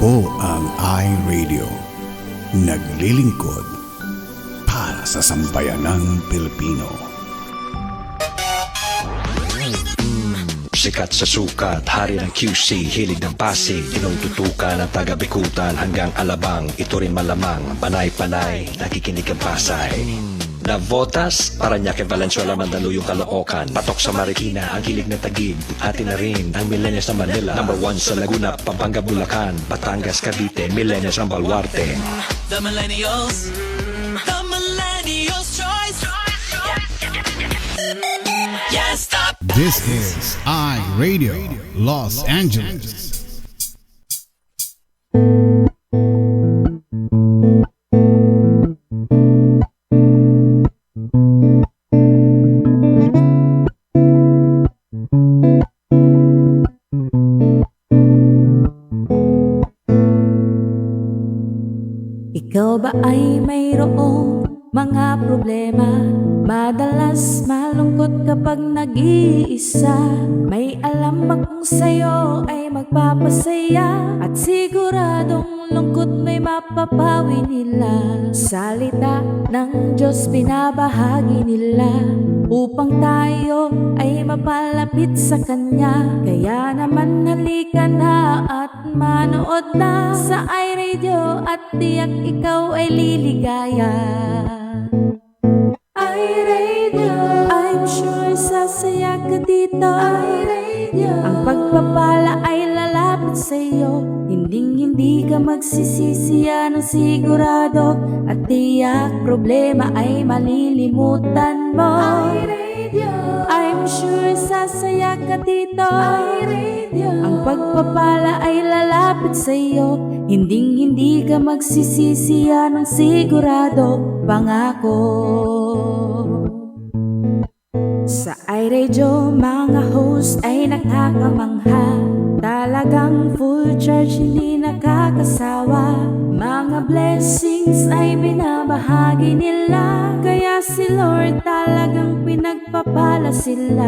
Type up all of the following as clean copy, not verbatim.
Ito ang iRadio. Naglilingkod para sa sambayanang Pilipino. Sikat sa sukat, hari ng QC, hilig ng Pasig, tinututukan ng taga-Bikutan hanggang Alabang. Ito rin malamang, panay-panay, nakikinig ang Pasay. Navotas, Parañaque, Valenzuela, Mandaluyong, Caloocan, patok sa Marikina, ang hilig ng Taguig, atin na rin ang millennials ng Manila. Number 1 sa Laguna, Pampanga, Bulacan, Batangas, Cavite, millennials ng Baluarte. The millennials choice. Yeah, stop. This is iRadio Los Angeles. Ikaw ba ay mayroong mga problema? Madalas malungkot kapag nag-iisa. May alam ba kung sa'yo ay magpapasaya? At siguradong lungkot may mapapawi nila. Salita ng Diyos binabahagi nila upang tayo ay mapalapit sa Kanya. Kaya naman halika na at manood na sa iRadio at tiyak ikaw ay liligaya. iRadio, I'm sure sasaya ka dito. iRadio, ang pagpapala ay lalapit sa'yo. Hindi ka magsisisi, yan ang sigurado. At tiyak problema ay malilimutan mo. iRadio, I'm sure sasaya ka dito. iRadio, ang pagpapala ay lalapit sa'yo. Hindi ka magsisisi, yan ang sigurado. Pangako. Sa iRadio, mga host ay nakakamangha. Talagang full charge, hindi nakakasawa. Mga blessings ay binabahagi nila. Kaya si Lord talagang pinagpapala sila.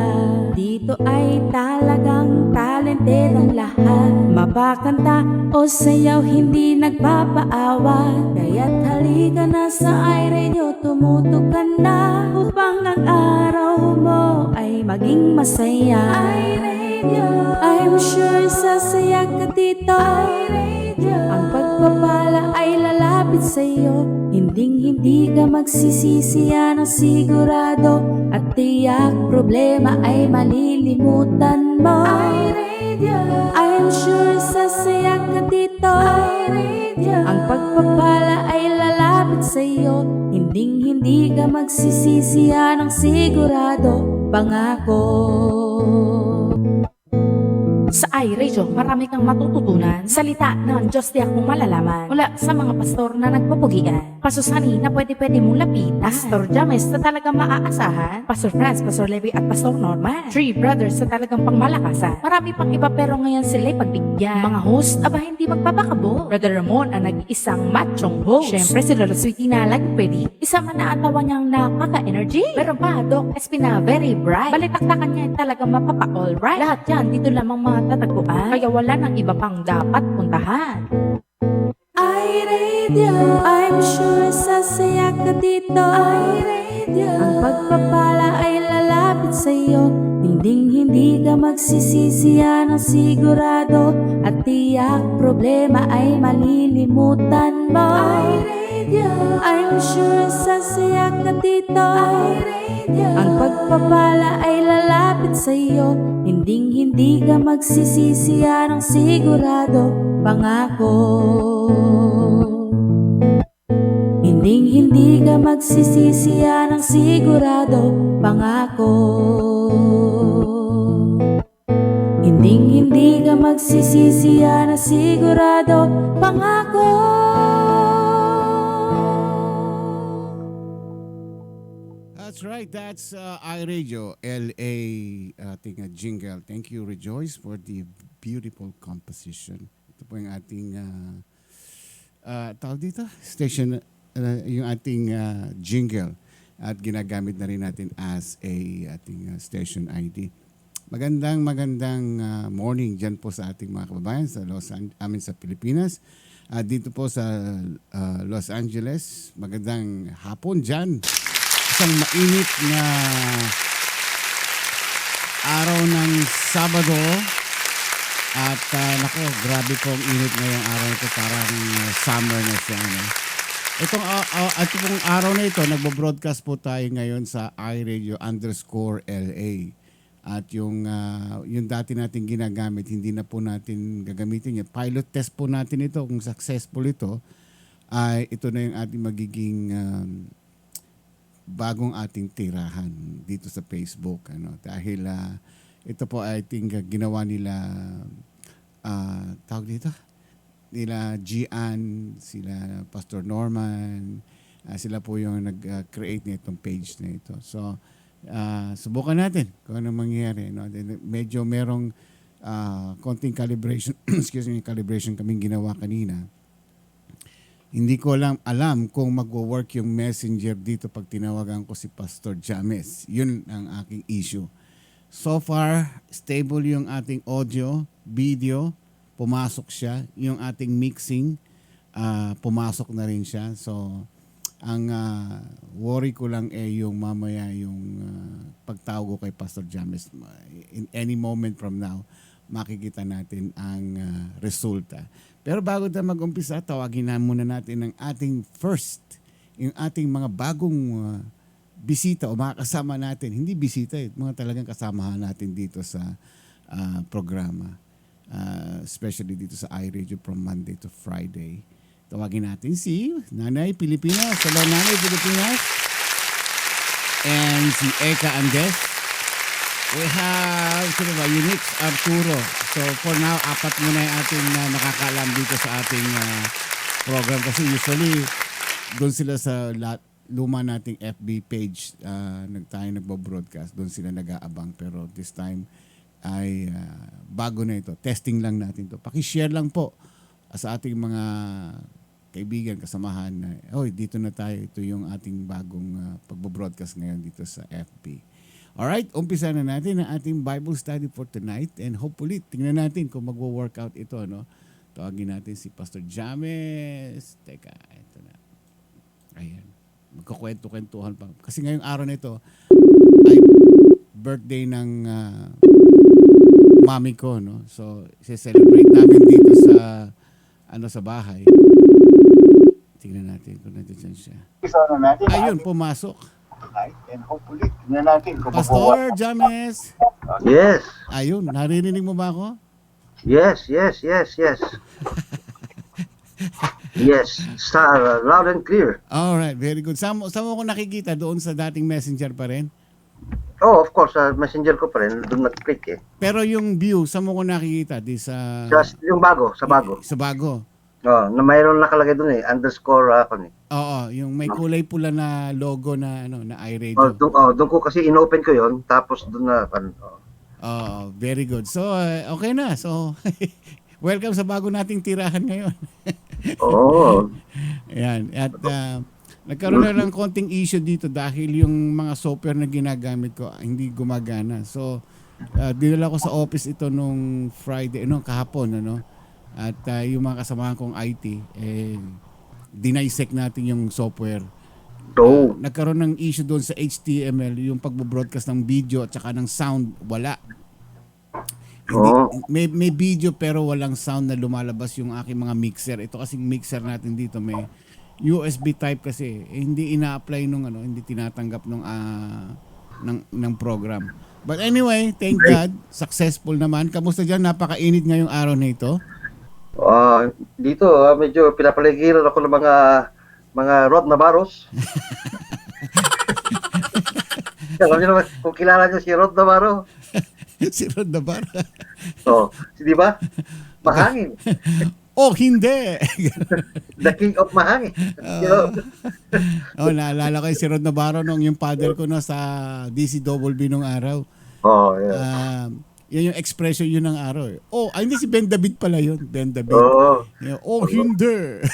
Dito ay talagang talented ang lahat. Mapakanta o sayaw, hindi nagpapaawa. Kaya't halika na sa iRadio, tumutok ka na upang ang araw mo ay maging masaya. iRadio, I'm sure sasaya ka dito. iRadio, ang pagpapala ay lalapit sa'yo. Hindi ka magsisisi, yan ang sigurado. At tiyak problema ay malilimutan mo. iRadio, I'm sure sasaya ka dito. iRadio, ang pagpapala ay lalapit sa'yo. Hindi ka magsisisi, yan ang sigurado. Pangako. Sa iRadio, marami kang matututunan. Salita ng Diyos di akong malalaman. Mula sa mga pastor na nagpapugian. Pastor Sunny na pwede mong lapitan. Pastor James na talagang maaasahan. Pastor Franz, Pastor Levi at Pastor Norman. 3 brothers na talagang pangmalakasan. Marami pang iba pero ngayon sila'y pagbigyan. Mga host, aba hindi magpapakabo. Brother Ramon ang nag-iisang machong host. Siyempre si Lolo Sweetie na laging pwede. Isa man na atawa niyang nakaka-energy. Pero pa, Doc Espina, very bright. Balitaktakan niya talagang mapapa-alright. Lahat yan, dito lamang matatagpuan. Kaya wala nang iba pang dapat puntahan. iRadio, I'm sure sasaya ka dito. iRadio, ang pagpapala ay lalapit sa'yo. Hindi ka magsisisi, yan ang sigurado. At tiyak problema ay malilimutan mo. iRadio, I'm sure sasaya ka dito. iRadio, ang pagpapala ay lalapit sa'yo. Hindi ka magsisisi, yan ang sigurado. Pangako. Hindi ka magsisisi, yan ang sigurado. Pangako. Hindi ka magsisisi, yan ang sigurado. Pangako. That's right. That's iRadio LA ating jingle. Thank you, Rejoice, for the beautiful composition. Ito po yung ating tawag dito, station, yung ating jingle at ginagamit na rin natin as a ating station ID. Magandang morning dyan po sa ating mga kababayan sa sa Pilipinas. Dito po sa Los Angeles, magandang hapon dyan. Isang mainit na araw ng Sabado. At nako, grabe pong init ngayong araw ito. Parang summer na siya. No? Itong araw na ito, nagbo-broadcast po tayo ngayon sa iRadio_LA. At yung dati natin ginagamit, hindi na po natin gagamitin yun. Pilot test po natin ito. Kung successful ito, ay ito na yung ating magiging bagong ating tirahan dito sa Facebook. Dahil ito po I think ginawa nila, tawag dito, nila Gian, sila Pastor Norman, sila po yung nag-create nitong page na ito. So, subukan natin kung ano mangyayari. No? Medyo merong konting calibration, calibration kaming ginawa kanina. Hindi ko alam kung magwo-work yung messenger dito pag tinawagan ko si Pastor James. Yun ang aking issue. So far, stable yung ating audio, video, pumasok siya. Yung ating mixing, pumasok na rin siya. So, ang worry ko lang yung mamaya yung pagtawag ko kay Pastor James. In any moment from now, makikita natin ang resulta. Pero bago tayo mag-umpisa, tawagin na muna natin ang ating first, yung ating mga bagong bisita o mga kasama natin. Hindi bisita, mga talagang kasamahan natin dito sa programa. Especially dito sa iRadio from Monday to Friday. Tawagin natin si Nanay Pilipinas. Hello, Nanay Pilipinas. And si Eka Andes. We have Unix Arturo. So for now, 4 muna yung ating nakakaalam dito sa ating program. Kasi usually, doon sila sa luma nating FB page tayo nagbo-broadcast. Doon sila nag-aabang. Pero this time ay bago na ito. Testing lang natin to. Paki-share lang po sa ating mga kaibigan, kasamahan na, dito na tayo. Ito yung ating bagong pagbo-broadcast ngayon dito sa FB. Alright, umpisa na natin ang ating Bible study for tonight. And hopefully, tingnan natin kung magwo-workout ito. No? Tawagin natin si Pastor James. Teka, ito na. Ayan. Magkukwento-kwentuhan pa. Kasi ngayong araw na ito ay birthday ng mami ko. No? So, i-celebrate namin dito sa sa bahay. Tingnan natin kung nandiyan siya. Ayun, pumasok. And hopefully, tingnan natin kung Pastor James. Yes. Ayun, naririnig mo ba ako? Yes. Yes, star, loud and clear. Alright, very good. Saan mo ko nakikita? Doon sa dating messenger pa rin? Oh, of course, messenger ko pa rin. Doon nag-click eh. Pero yung view, saan mo ko nakikita? Sa Yung bago, sa bago. Sa bago. Oh, na mayroon nakalagay doon eh, underscore ako eh. Oo, yung may kulay pula na logo na na iRadio. Doon ko kasi inopen ko yon, tapos doon na Very good. So, okay na. So, welcome sa bago nating tirahan ngayon. Oo. Ayan. At nagkaroon na lang konting issue dito dahil yung mga software na ginagamit ko hindi gumagana. So, dinala ko sa office ito nung Friday, kahapon, At yung mga kasamahan kong IT, dinisect natin yung software. Nagkaroon ng issue doon sa HTML, yung pagbo-broadcast ng video at saka ng sound, wala. May video pero walang sound na lumalabas yung aking mga mixer. Ito kasing mixer natin dito may USB type kasi. Hindi ina-apply hindi tinatanggap ng program. But anyway, thank God, successful naman. Kamusta dyan? Napakainit ngayong araw na ito. Dito, medyo pinapaligiran ako ng mga Rod Navarros. Alam niyo naman, kung kilala niyo si Rod Navarro. Si Rod Navarro? Di ba? Mahangin. Hindi. The king of mahangin. Naalala ko si Rod Navarro nung yung father ko sa DCWB nung araw. Yeah. Yan yung expression yun ng araw. Hindi si Ben David pala yun. Ben David. Oo. Hindi.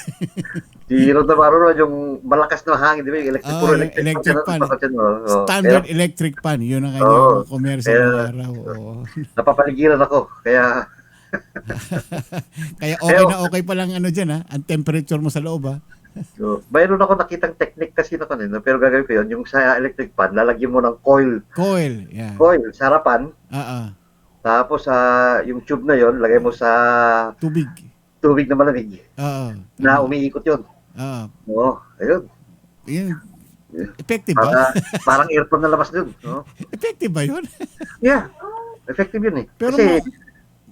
Si Ron Navarro yung malakas na hangin, di ba? Yung electric, puro electric, electric fan. fan. Oo. Standard electric pan. Yun ang kanyang Oo. commercial Kaya- ng araw. Oo. Napapaligiran ako. Kaya, Kaya okay na okay pa lang ano dyan, ha? Ang temperature mo sa loob, ha? so, mayroon ako nakitang technique kasi na kanina, pero gagawin ko yun, yung sa electric fan, lalagyan mo ng coil. Coil. Yeah. Coil, sa harapan. Ah. Tapos, yung tube na yon lagay mo sa Tubig. tubig na malamig. Oo. Na umiikot yun. Oo, ayun. Yun. Effective ba? Parang aircon na labas dun. No? Effective ba yun? Yeah, effective yun eh. Pero Kasi,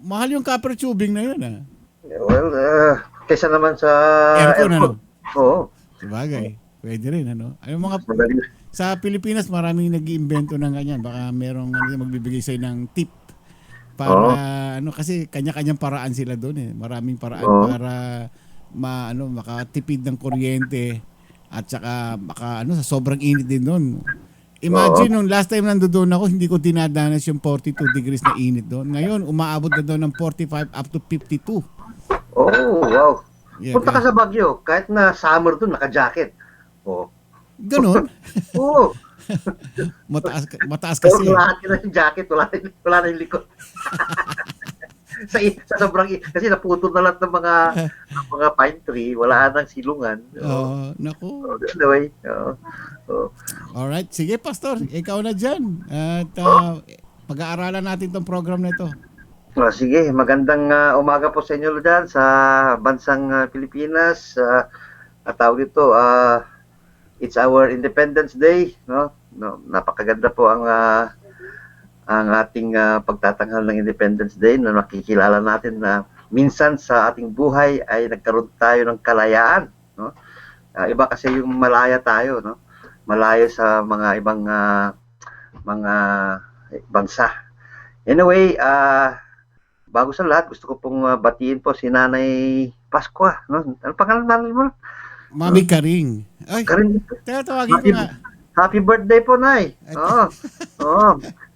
mahal yung copper tubing na yun, ha? well, kaysa naman sa Aircon, ano? Oo. Sabagay. Pwede rin, ano? Yung mga, Madali. sa Pilipinas, maraming nag-iimbento ng ganyan. Baka merong magbibigay sa'yo ng tip para, ano, kasi kanya-kanyang paraan sila doon, eh. Maraming paraan para makatipid ng kuryente at saka sa sobrang init din doon. Imagine, nung last time nandoon ako, hindi ko dinadanas yung 42 degrees na init doon. Ngayon, umaabot na doon ng 45 up to 52. Oh, wow. Yeah, Punta ka sa Baguio, kahit na summer dun, naka-jacket. Oo. Ganon. Oo. Mataas Pero kasi. lahat yun yung jacket, wala na yung likod. sa sobrang kasi naputol na lahat ng mga pine tree, wala nang silungan. Naku. Anyway, Alright, sige Pastor, ikaw na dyan. At pag-aaralan natin tong program na ito. sige, magandang umaga po sa inyo dyan sa bansang Pilipinas. At tawag dito, it's our Independence Day, no? Napakaganda po ang ating pagtatanghal ng Independence Day na nakikilala natin na minsan sa ating buhay ay nagkaroon tayo ng kalayaan, no? Iba kasi yung malaya tayo, no? Malaya sa mga ibang mga bansa. Anyway, bago sa lahat, gusto ko pong batiin po si Nanay Pascua, no? Ano pangalan mo? Mami Karing. Ay, Karin. tawagin ko nga. Happy birthday po, Nay. Oo.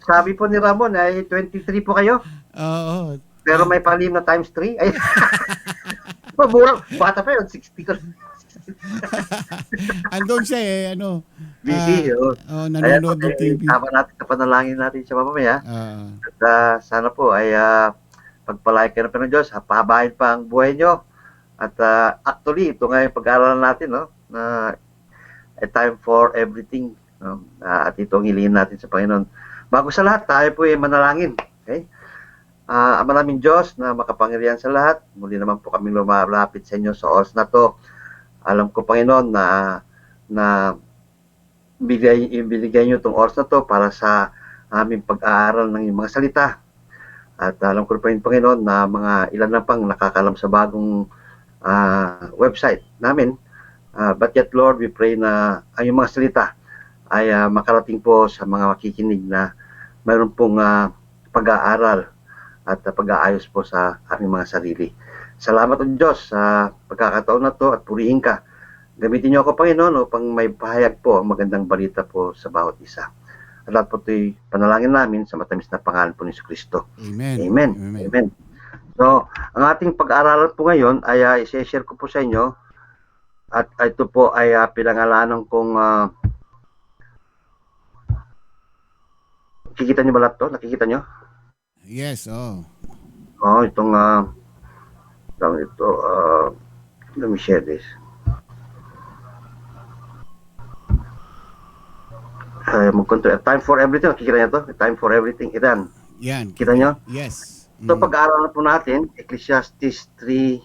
Sabi po ni Ramon ay 23 po kayo. Oo. Pero may palim na times 3. Ay. Mabura. Bata pa yun, 60 ko. Andun siya Busy. nanonood ng TV. Tama natin, kapanalangin natin siya mamaya. At sana po ay pagpalay kayo ng Diyos, pahabahin pa ang buhay nyo. At actually, ito nga yung pag-aaralan natin, no? Na a time for everything. No? At ito ang hilingin natin sa Panginoon. Bago sa lahat, tayo po ay manalangin. Okay? Ama namin Diyos na makapangyarihan sa lahat, muli naman po kami lumalapit sa inyo sa oras na to. Alam ko, Panginoon, na binigay nyo itong oras na to para sa aming pag-aaral ng mga salita. At alam ko rin, Panginoon, na mga ilan na pang nakakalam sa bagong website namin. But yet, Lord, we pray na ang mga salita ay makarating po sa mga makikinig na mayroon pong pag-aaral at pag-aayos po sa aming mga sarili. Salamat o Diyos sa pagkakataon na to at purihin ka. Gamitin niyo ako, Panginoon, upang may pahayag po ang magandang balita po sa bawat isa. At lahat po ito'y panalangin namin sa matamis na pangalan po ni Kristo. Amen. Amen. Amen. So, ang ating pag-aaralan po ngayon ay i-share ko po sa inyo at ito po ay pinangalanan kong nakikita niyo ba lahat to? Nakikita niyo? Yes, Itong let me share this. A time for everything. Nakikita niyo to? A time for everything. yan. Kita niyo? Yes. So pag-aaralan po natin, Ecclesiastes 3,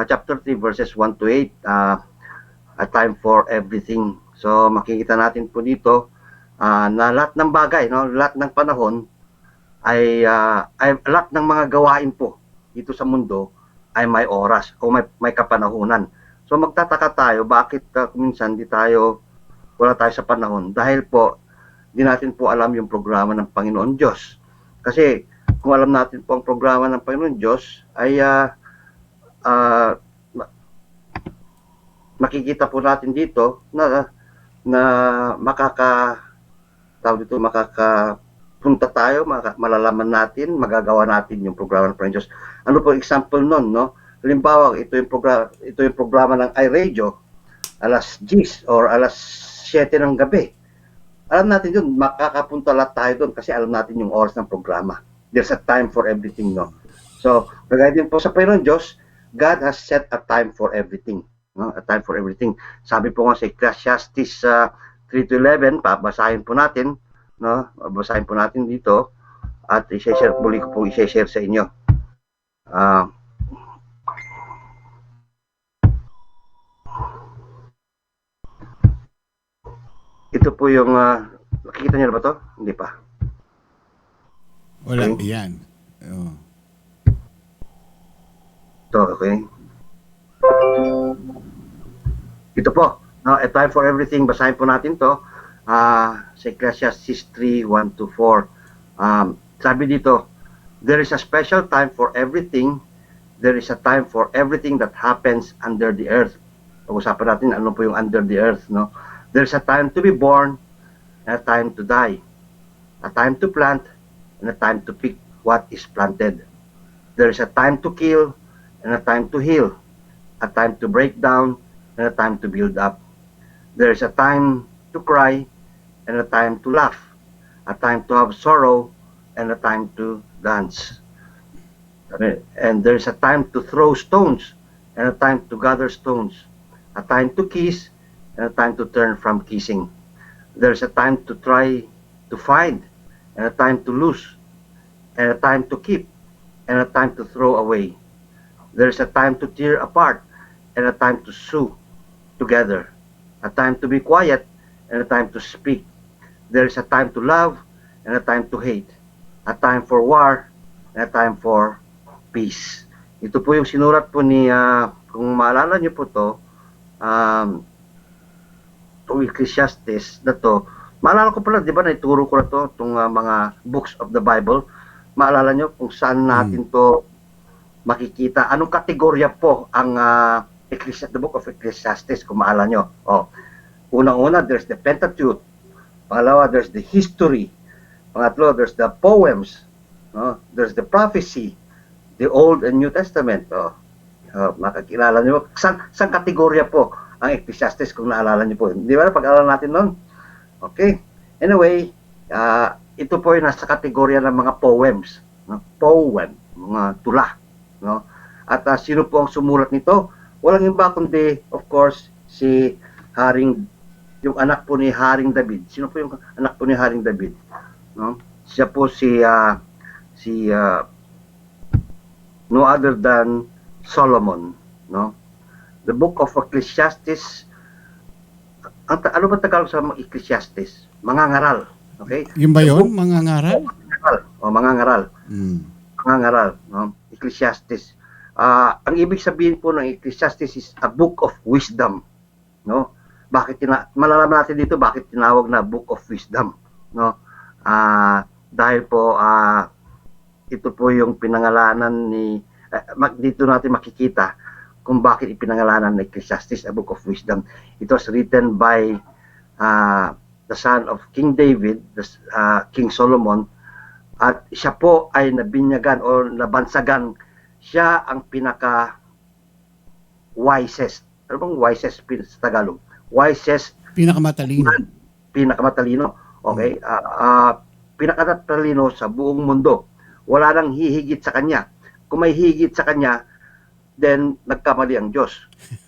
chapter 3, verses 1 to 8, a time for everything. So makikita natin po dito na lahat ng bagay, no, lahat ng panahon ay lahat ng mga gawain po dito sa mundo ay may oras o may kapanahunan. So magtataka tayo bakit minsan wala tayo sa panahon dahil po di natin po alam yung programa ng Panginoon Diyos. Kasi kung alam natin po ang programa ng Panginoon Diyos ay makikita po natin dito na makakapunta tayo, malalaman natin, magagawa natin yung programa ng Panginoon Diyos. Ano po example nun, no? halimbawa, ito yung programa ng iRadio, alas 10 or alas 7 ng gabi. Alam natin yun, makakapunta lahat tayo doon kasi alam natin yung oras ng programa. There's a time for everything, no? So, kagaya din po sa Panginoon Diyos, God has set a time for everything. No? A time for everything. Sabi po nga sa Ecclesiastes 3-11, babasahin po natin, no? Babasahin po natin dito at i-share muli ko po i-share sa inyo. Ito po yung nakikita niyo na ba to? Hindi pa. Wala, Okay. yan. Oh. Ito, okay. Ito po, no, a time for everything. Basahin po natin to. Sa Ecclesiastes 3:1-4. Sabi dito, there is a special time for everything. There is a time for everything that happens under the earth. Pag-usapan natin ano po yung under the earth, no? There's a time to be born and a time to die. A time to plant and a time to pick what is planted. There is a time to kill and a time to heal. A time to break down and a time to build up. There is a time to cry and a time to laugh. A time to have sorrow and a time to dance. And there is a time to throw stones and a time to gather stones. A time to kiss and a time to turn from kissing. There's a time to try to find and a time to lose and a time to keep and a time to throw away. There's a time to tear apart and a time to sew together. A time to be quiet and a time to speak. There's a time to love and a time to hate. A time for war and a time for peace. Ito po yung sinulat po ni, kung maalala niyo po to, itong Ecclesiastes na to, maalala ko pala, di ba, naituro ko na to, itong mga books of the Bible. Maalala nyo kung saan natin to makikita. Anong kategorya po ang the book of Ecclesiastes, kung maalala nyo. Unang-una, there's the Pentateuch. Pangalawa, there's the history. Pangatlo, there's the poems. There's the prophecy, the Old and New Testament. Makakilala nyo. Saan kategorya po ang Ecclesiastes kung naalala nyo po? Di ba pag-aaral natin nun? Okay. Anyway, ito po yung nasa kategorya ng mga poems. No? Poem, mga tula. No? At sino po ang sumulat nito? Walang iba kundi, of course, si yung anak po ni Haring David. Sino po yung anak po ni Haring David? No? Siya po no other than Solomon. No? The book of Ecclesiastes, ano ba Tagalog sa Ecclesiastes? Mangangaral. Okay? Yung ba yun? Mangangaral? Mangangaral. Mangangaral. No? Ecclesiastes. Ang ibig sabihin po ng Ecclesiastes is a book of wisdom. No? Malalaman natin dito bakit tinawag na book of wisdom. No? Dahil po ito po yung pinangalanan ni dito natin makikita kung bakit ipinangalanan ng Ecclesiastes a book of wisdom. It was written by the son of King David, King Solomon, at siya po ay nabinyagan o nabansagan. Siya ang pinaka wisest. Ano bang wisest sa Tagalog? Wisest. Pinakamatalino. Pinakamatalino. Okay? Pinakamatalino sa buong mundo. Wala nang hihigit sa kanya. Kung may higit sa kanya, then nagkamali ang Diyos.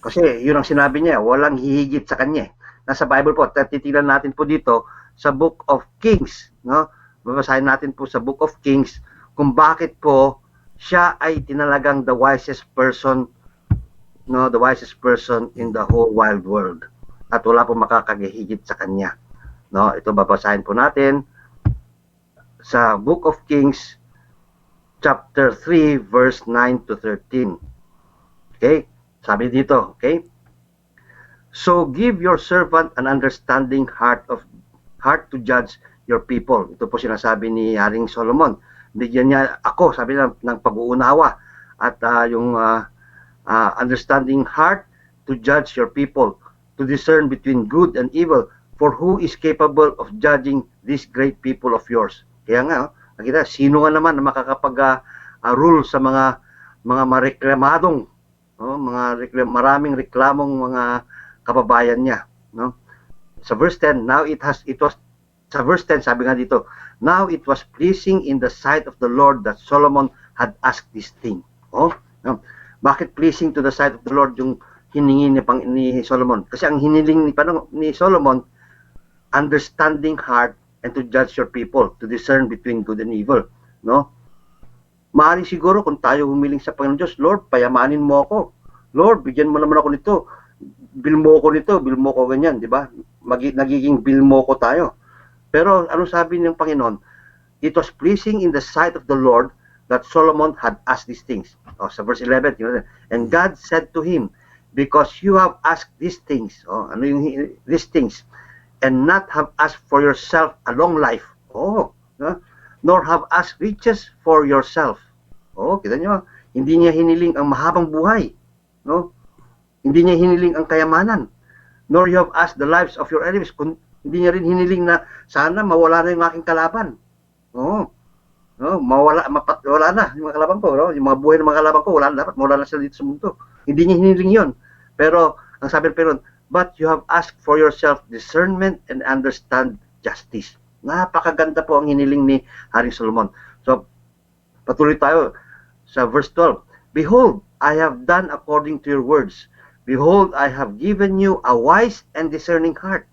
Kasi yun ang sinabi niya, walang hihigit sa kanya. Nasa Bible po, titignan natin po dito sa Book of Kings. No? Babasahin natin po sa Book of Kings kung bakit po siya ay tinalagang the wisest person, no, the wisest person in the whole wide world. At wala po makakahigit sa kanya. No, ito babasahin po natin sa Book of Kings chapter 3 verse 9 to 13. Okay? Sabi dito, okay? So give your servant an understanding heart to judge your people. Ito po sinasabi ni Haring Solomon. Bigyan niya ako, sabi ng pag-uunawa at yung understanding heart to judge your people, to discern between good and evil, for who is capable of judging this great people of yours. Kaya nga, nakita, sino nga naman na makakapag-rule sa mga mareklamadong maraming reklamong mga kababayan niya, no? Sa verse 10, sa verse 10 sabi nga dito, now it was pleasing in the sight of the Lord that Solomon had asked this thing. No? Bakit pleasing to the sight of the Lord yung hiningi ni Solomon? Kasi ang hiniling ni Solomon, understanding heart and to judge your people, to discern between good and evil, no? Maaari siguro kung tayo humiling sa Panginoon Diyos, Lord, payamanin mo ako. Lord, bigyan mo naman ako nito. Bill mo ko ganyan, di ba? Nagiging bill mo ko tayo. Pero ano sabi ng Panginoon? It was pleasing in the sight of the Lord that Solomon had asked these things. Sa verse 11, and God said to him, because you have asked these things, these things, and not have asked for yourself a long life, nor have asked riches for yourself. Kita nyo, hindi niya hiniling ang mahabang buhay, no? Hindi niya hiniling ang kayamanan, nor you have asked the lives of your enemies. Hindi niya rin hiniling na sana mawala na yung aking kalaban. Wala na yung mga kalaban ko, no? Yung mga buhay ng mga kalaban ko, dapat mawala na sila dito sa mundo. Hindi niya hiniling yon. Pero ang sabi ng Panginoon, but you have asked for yourself discernment and understand justice. Napakaganda po ang hiniling ni Haring Solomon. So, patuloy tayo sa verse 12. Behold, I have done according to your words. Behold, I have given you a wise and discerning heart.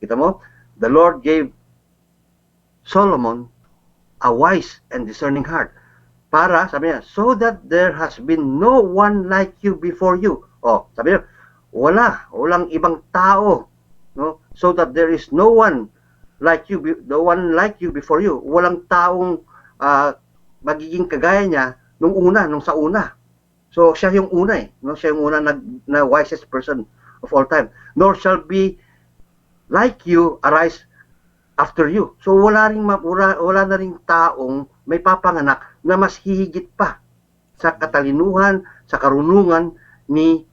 Kita mo? The Lord gave Solomon a wise and discerning heart. Para, sabi niya, so that there has been no one like you before you. Sabi niya, walang ibang tao, no? So that there is no one like you before you. Walang taong magiging kagaya niya nung sa una. So siya yung una no? Siya yung una na wisest person of all time. Nor shall be like you arise after you. So wala na ring taong may papanganak na mas hihigit pa sa katalinuhan, sa karunungan ni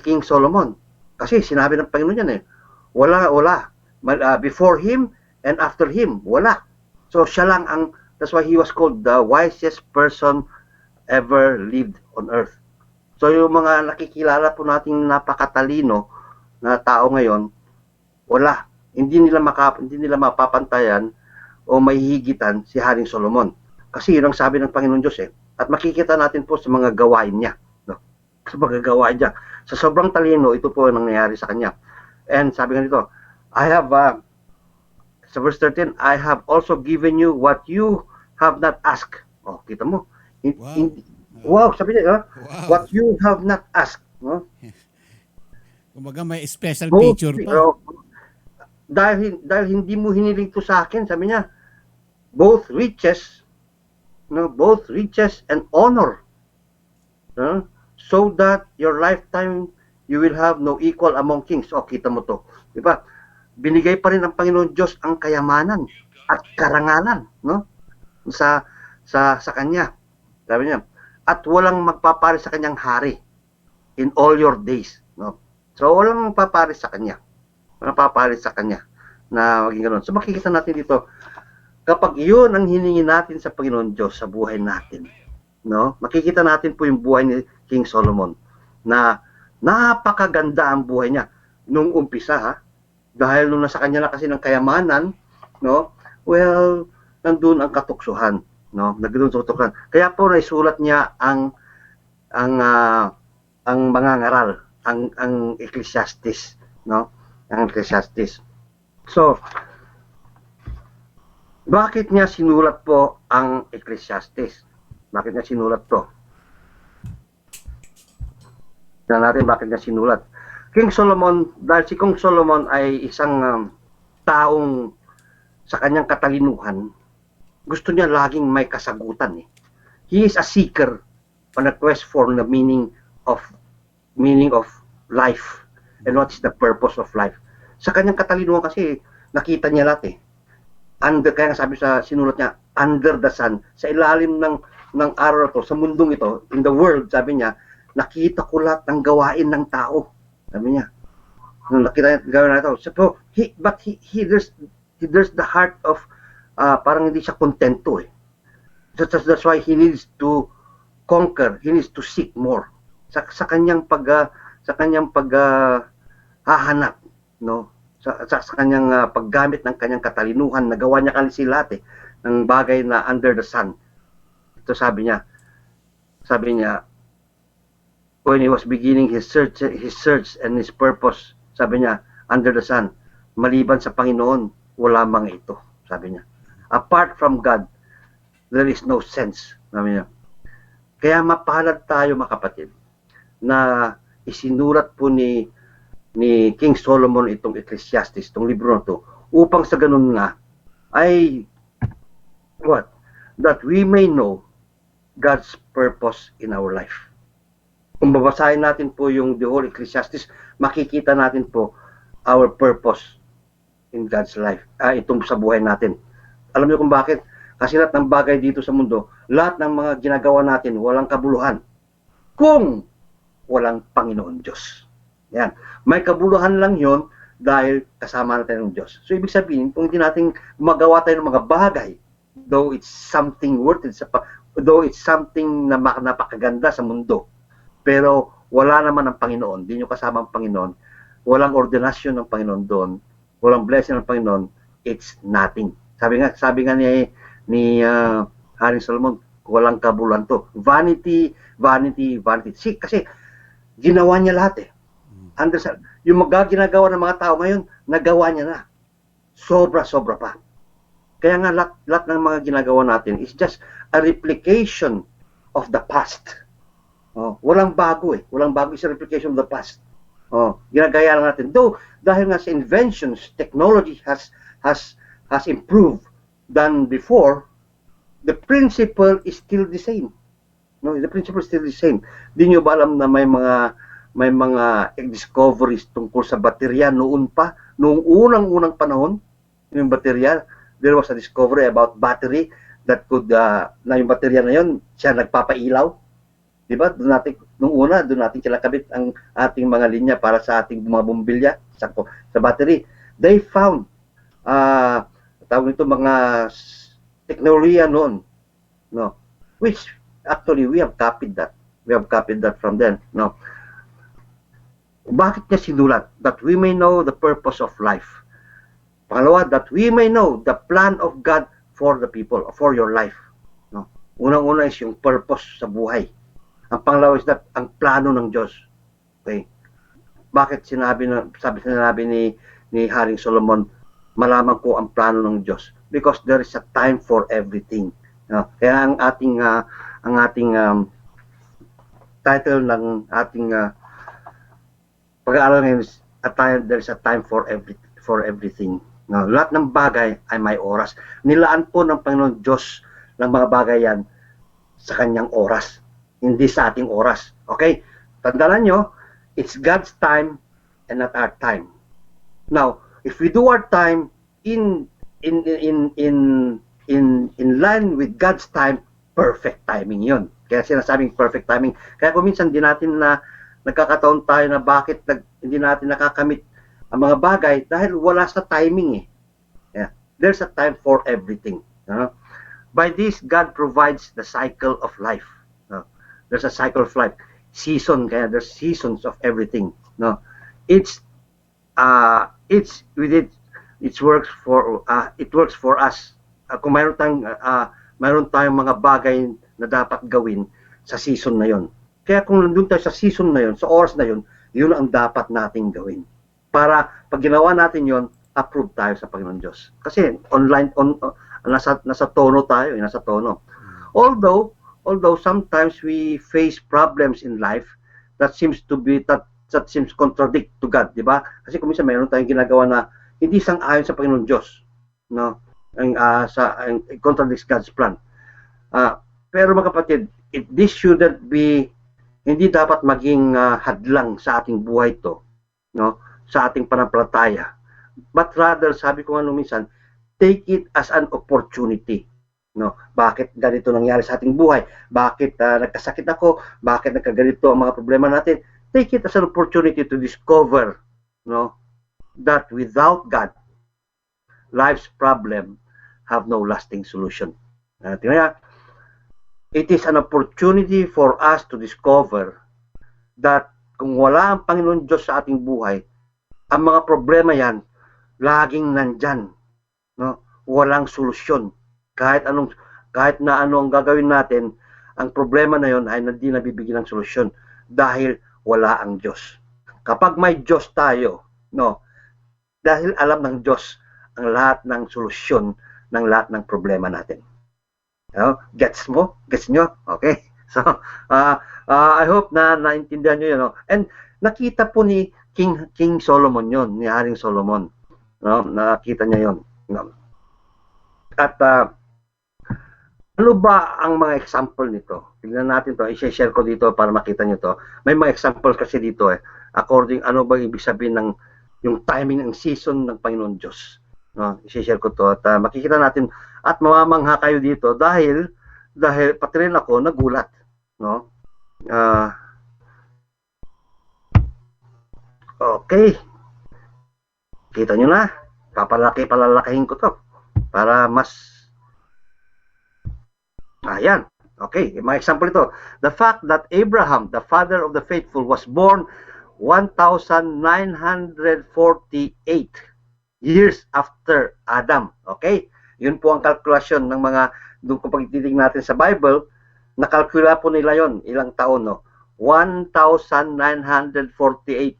King Solomon. Kasi sinabi ng Panginoon yan wala. Before him and after him, wala. So siya lang that's why he was called the wisest person ever lived on earth. So yung mga nakikilala po nating napakatalino na tao ngayon, wala. Hindi nila mapapantayan o mahihigitan si Haring Solomon. Kasi yun ang sabi ng Panginoon Diyos At makikita natin po sa mga gawain niya. No? Sa mga gawain niya. Sa sobrang talino, ito po ang nangyayari sa kanya. And sabi nga dito, sa verse 13, I have also given you what you have not asked. Kita mo. Wow, sabi niya, what you have not asked. No? Kumbaga may special feature pa. Dahil hindi mo hiniling to sa akin, sabi niya, both riches and honor, so that your lifetime you will have no equal among kings. Kita mo to, di ba? Binigay pa rin ng Panginoon Diyos ang kayamanan at karangalan, no? Sa kanya. Sabi niya, at walang magpapari sa kanyang hari in all your days, no? So walang magpapari sa kanya. Napapalit sa kanya na maging ganoon. So makikita natin dito, kapag iyon ang hiningi natin sa Panginoon Diyos sa buhay natin, no? Makikita natin po yung buhay ni King Solomon na napakaganda ang buhay niya nung umpisa, dahil nung nasa kanya na kasi ng kayamanan, no? Well, nandun ang katuksuhan, no? Nandun ang katuksuhan. Kaya po naisulat niya ang mga ngaral, ang Ecclesiastes, no? Ang Ecclesiastes. So, bakit niya sinulat po ang Ecclesiastes? Bakit niya sinulat to? Tignan natin bakit niya sinulat. King Solomon, dahil si King Solomon ay isang taong sa kanyang katalinuhan, gusto niya laging may kasagutan. He is a seeker on a quest for the meaning of life. And what is the purpose of life? Sa kanyang katalinuhan kasi, nakita niya lahat kaya sabi sa sinulat niya, under the sun, sa ilalim ng araw na to, sa mundong ito, in the world, sabi niya, nakita ko lahat ng gawain ng tao. Sabi niya, nung nakita niya gawain ng tao. So, there's the heart of, parang hindi siya kontento. That's why he needs to conquer, he needs to seek more. sa kanyang hahanap, no? Sa kanyang paggamit ng kanyang katalinuhan, nagawa niya kasi lahat ng bagay na under the sun. Ito sabi niya, when he was beginning his search and his purpose, sabi niya, under the sun, maliban sa Panginoon, wala mga ito, sabi niya. Apart from God, there is no sense, sabi niya. Kaya mapalad tayo, mga kapatid, na isinulat po ni King Solomon itong Ecclesiastes, itong libro na to, upang sa ganun nga ay that we may know God's purpose in our life. Kung babasahin natin po yung the whole Ecclesiastes, makikita natin po our purpose in God's life, itong sa buhay natin. Alam niyo kung bakit? Kasi lahat ng bagay dito sa mundo, lahat ng mga ginagawa natin, walang kabuluhan kung walang Panginoon Diyos. Yan. May kabuluhan lang yon dahil kasama natin ng Diyos. So, ibig sabihin, kung hindi natin gumagawa tayo ng mga bagay, though it's something worth it, though it's something na napakaganda sa mundo, pero wala naman ang Panginoon, hindi nyo kasama ang Panginoon, walang ordinasyon ng Panginoon doon, walang blessing ng Panginoon, it's nothing. Sabi nga ni Haring Solomon, walang kabuluhan to. Vanity, vanity, vanity. Kasi ginawa niya lahat yung ginagawa ng mga tao ngayon, nagawa niya na. Sobra-sobra pa. Kaya nga lahat ng mga ginagawa natin is just a replication of the past. Walang bago Walang bago, is a replication of the past. Ginagaya lang natin. Though, dahil nga sa inventions, technology has improved than before, the principle is still the same. No, the principle is still the same. Di nyo ba alam na may mga discoveries tungkol sa baterya noong unang panahon, yung baterya, there was a discovery about battery that could, na yung baterya na yun, siya nagpapailaw. Diba? Doon natin kinakabit ang ating mga linya para sa ating mga bumbilya sa battery. They found, tawag nito mga teknolohiya noon, no? Which actually we have copied that. We have copied that from them, no? Bakit niya sinulat? That we may know the purpose of life. Pangalawa, that we may know the plan of God for the people, for your life. No? Unang-una is yung purpose sa buhay. Ang pangalawa is that ang plano ng Diyos. Okay? Bakit sinabi ni Haring Solomon, malaman ko ang plano ng Diyos? Because there is a time for everything. No? Kaya ang ating title ng ating pag-aaral ngayon is there is a time for everything. No, lahat ng bagay ay may oras. Nilaan po ng Panginoon Diyos ng mga bagay yan sa kanyang oras, hindi sa ating oras. Okay? Tandaan nyo, it's God's time and not our time. Now, if we do our time in line with God's time, perfect timing yun. Kaya sinasabing perfect timing. Kaya kung minsan di natin nagkakataon tayo na bakit hindi natin nakakamit ang mga bagay dahil wala sa timing Yeah. There's a time for everything. By this, God provides the cycle of life. There's a cycle of life. Season, kaya there's seasons of everything. It works for us. Kung mayroon tayong mga bagay na dapat gawin sa season na yon. Kaya kung nandun tayo sa season na yon, sa oras na yon, yun ang dapat nating gawin. Para pag ginawa natin yon, approve tayo sa Panginoon Diyos. Kasi nasa tono tayo, nasa tono. Although sometimes we face problems in life that seems contradict to God, di ba? Kasi kung minsan mayroon tayong ginagawa na hindi sang-ayon sa Panginoon Diyos, no? It contradicts God's plan. Pero mga kapatid, this shouldn't be, hindi dapat maging hadlang sa ating buhay to, no? Sa ating pananampalataya. But rather, sabi ko nga minsan, take it as an opportunity. No? Bakit ganito nangyari sa ating buhay? Bakit nagkasakit ako? Bakit nagkaganito ang mga problema natin? Take it as an opportunity to discover, no, that without God, life's problem have no lasting solution. It is an opportunity for us to discover that kung wala ang Panginoon Diyos sa ating buhay, ang mga problema yan, laging nandyan. No? Walang solusyon. Kahit na ano ang gagawin natin, ang problema na yon ay hindi nabibigyan ng solusyon dahil wala ang Diyos. Kapag may Diyos tayo, no, dahil alam ng Diyos ang lahat ng solusyon ng lahat ng problema natin. No? Gets mo? Gets nyo? Okay. So, I hope na naintindihan nyo yun. No? And nakita po ni King Solomon yon, ni Haring Solomon. No? Nakita niya yon. No? At ano ba ang mga example nito? Tignan natin to. I-share ko dito para makita nyo to. May mga example kasi dito according ano ba ibig sabihin ng yung timing ng season ng Panginoon Diyos. No? I-share ko to at makikita natin at mamamangha kayo dito dahil pati rin ako nagulat. No? Okay. Kita nyo na. Palalakahin ko to para mas ayan. Okay, may example ito. The fact that Abraham, the father of the faithful, was born 1,948 years after Adam. Okay? Yun po ang kalkulasyon ng mga, doon kung pagtitignan natin sa Bible, nakalkula po nila yon ilang taon, no? 1,948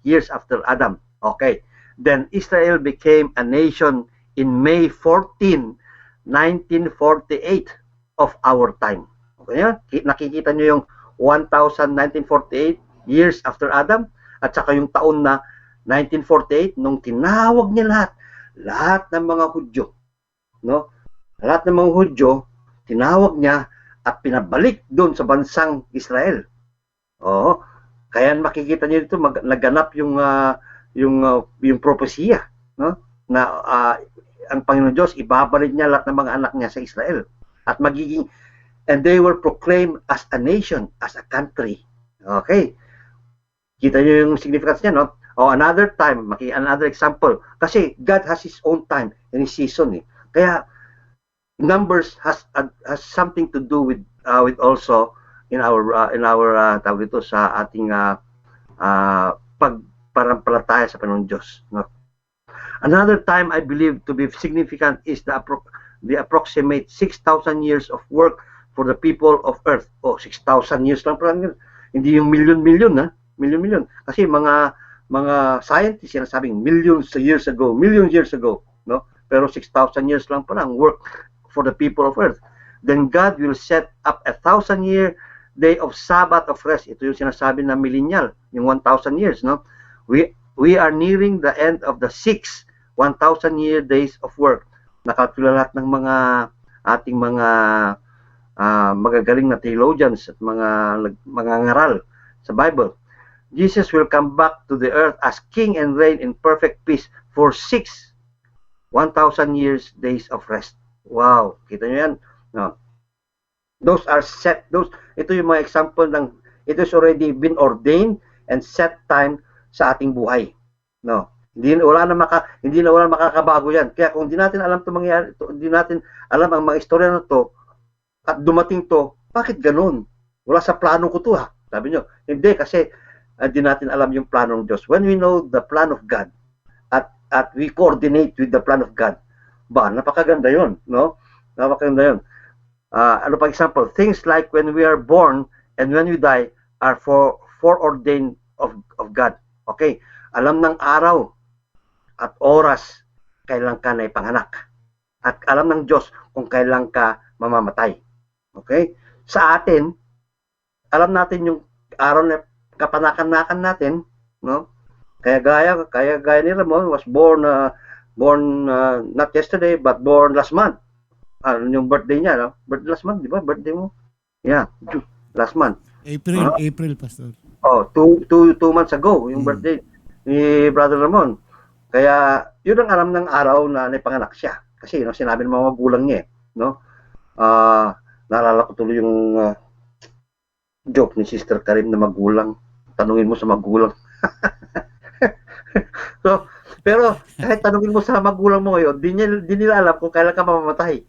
years after Adam. Okay. Then Israel became a nation in May 14, 1948 of our time. Okay? Nakikita nyo yung 1,948 years after Adam at saka yung taon na 1948 nung tinawag niya lahat ng mga Hudyo. No? Lahat ng mga Hudyo, tinawag niya at pinabalik doon sa bansang Israel. Oo. Kaya makikita niyo dito naganap yung propesya, no? Na ang Panginoon Diyos ibabalik niya lahat ng mga anak niya sa Israel at and they were proclaimed as a nation, as a country. Okay. Kita niyo yung significance niya, no? Another time, another example. Kasi God has His own time and His season. Kaya numbers has something to do with also in our tawag dito sa ating pagpanampalataya sa Panginoon Diyos. No? Another time I believe to be significant is the approximate 6,000 years of work for the people of earth. 6,000 years lang pala. Hindi yung million-million, ha? Million-million. Kasi mga scientists sinasabing millions years ago, no? Pero 6,000 years lang pala ang work for the people of earth. Then God will set up 1,000-year day of Sabbath of rest. Ito yung sinasabi na millennial, yung 1,000 years, no? We are nearing the end of the 1,000-year days of work. Nakalkula lahat ng ating mga magagaling na theologians at mga ngaral sa Bible. Jesus will come back to the earth as king and reign in perfect peace for 1,000 years days of rest. Wow, kita nyo yan? No. Those are set. Ito yung mga example ng it has already been ordained and set time sa ating buhay. No. Hindi na wala makakabago yan. Kaya kung hindi natin alam ito mangyayari, hindi natin alam ang mga istorya na to at dumating to, bakit ganun? Wala sa plano ko to, ha? Sabi nyo, hindi kasi hindi natin alam yung plano ng Diyos. When we know the plan of God at we coordinate with the plan of God, napakaganda yun, no? Napakaganda yun. Ano pa example? Things like when we are born and when we die are foreordained of God. Okay? Alam ng araw at oras kailan ka na ipanganak. At alam ng Diyos kung kailan ka mamamatay. Okay? Sa atin, alam natin yung araw na kapanakan-nakan natin, no? Kaya gaya ni Ramon was born not yesterday but born last month. Yung birthday niya, no? Last month, di ba? Birthday mo? Yeah, last month. April, Pastor. 2 months ago, yung birthday ni Brother Ramon. Kaya, yun ang alam ng araw na naipanganak siya. Kasi, no, sinabi ng mga magulang niya, no? Naalala ko tuloy yung joke ni Sister Karim na magulang. Tanungin mo sa magulang. Pero, kahit tanungin mo sa magulang mo ngayon, di nila alam kung kailan ka mamamatay.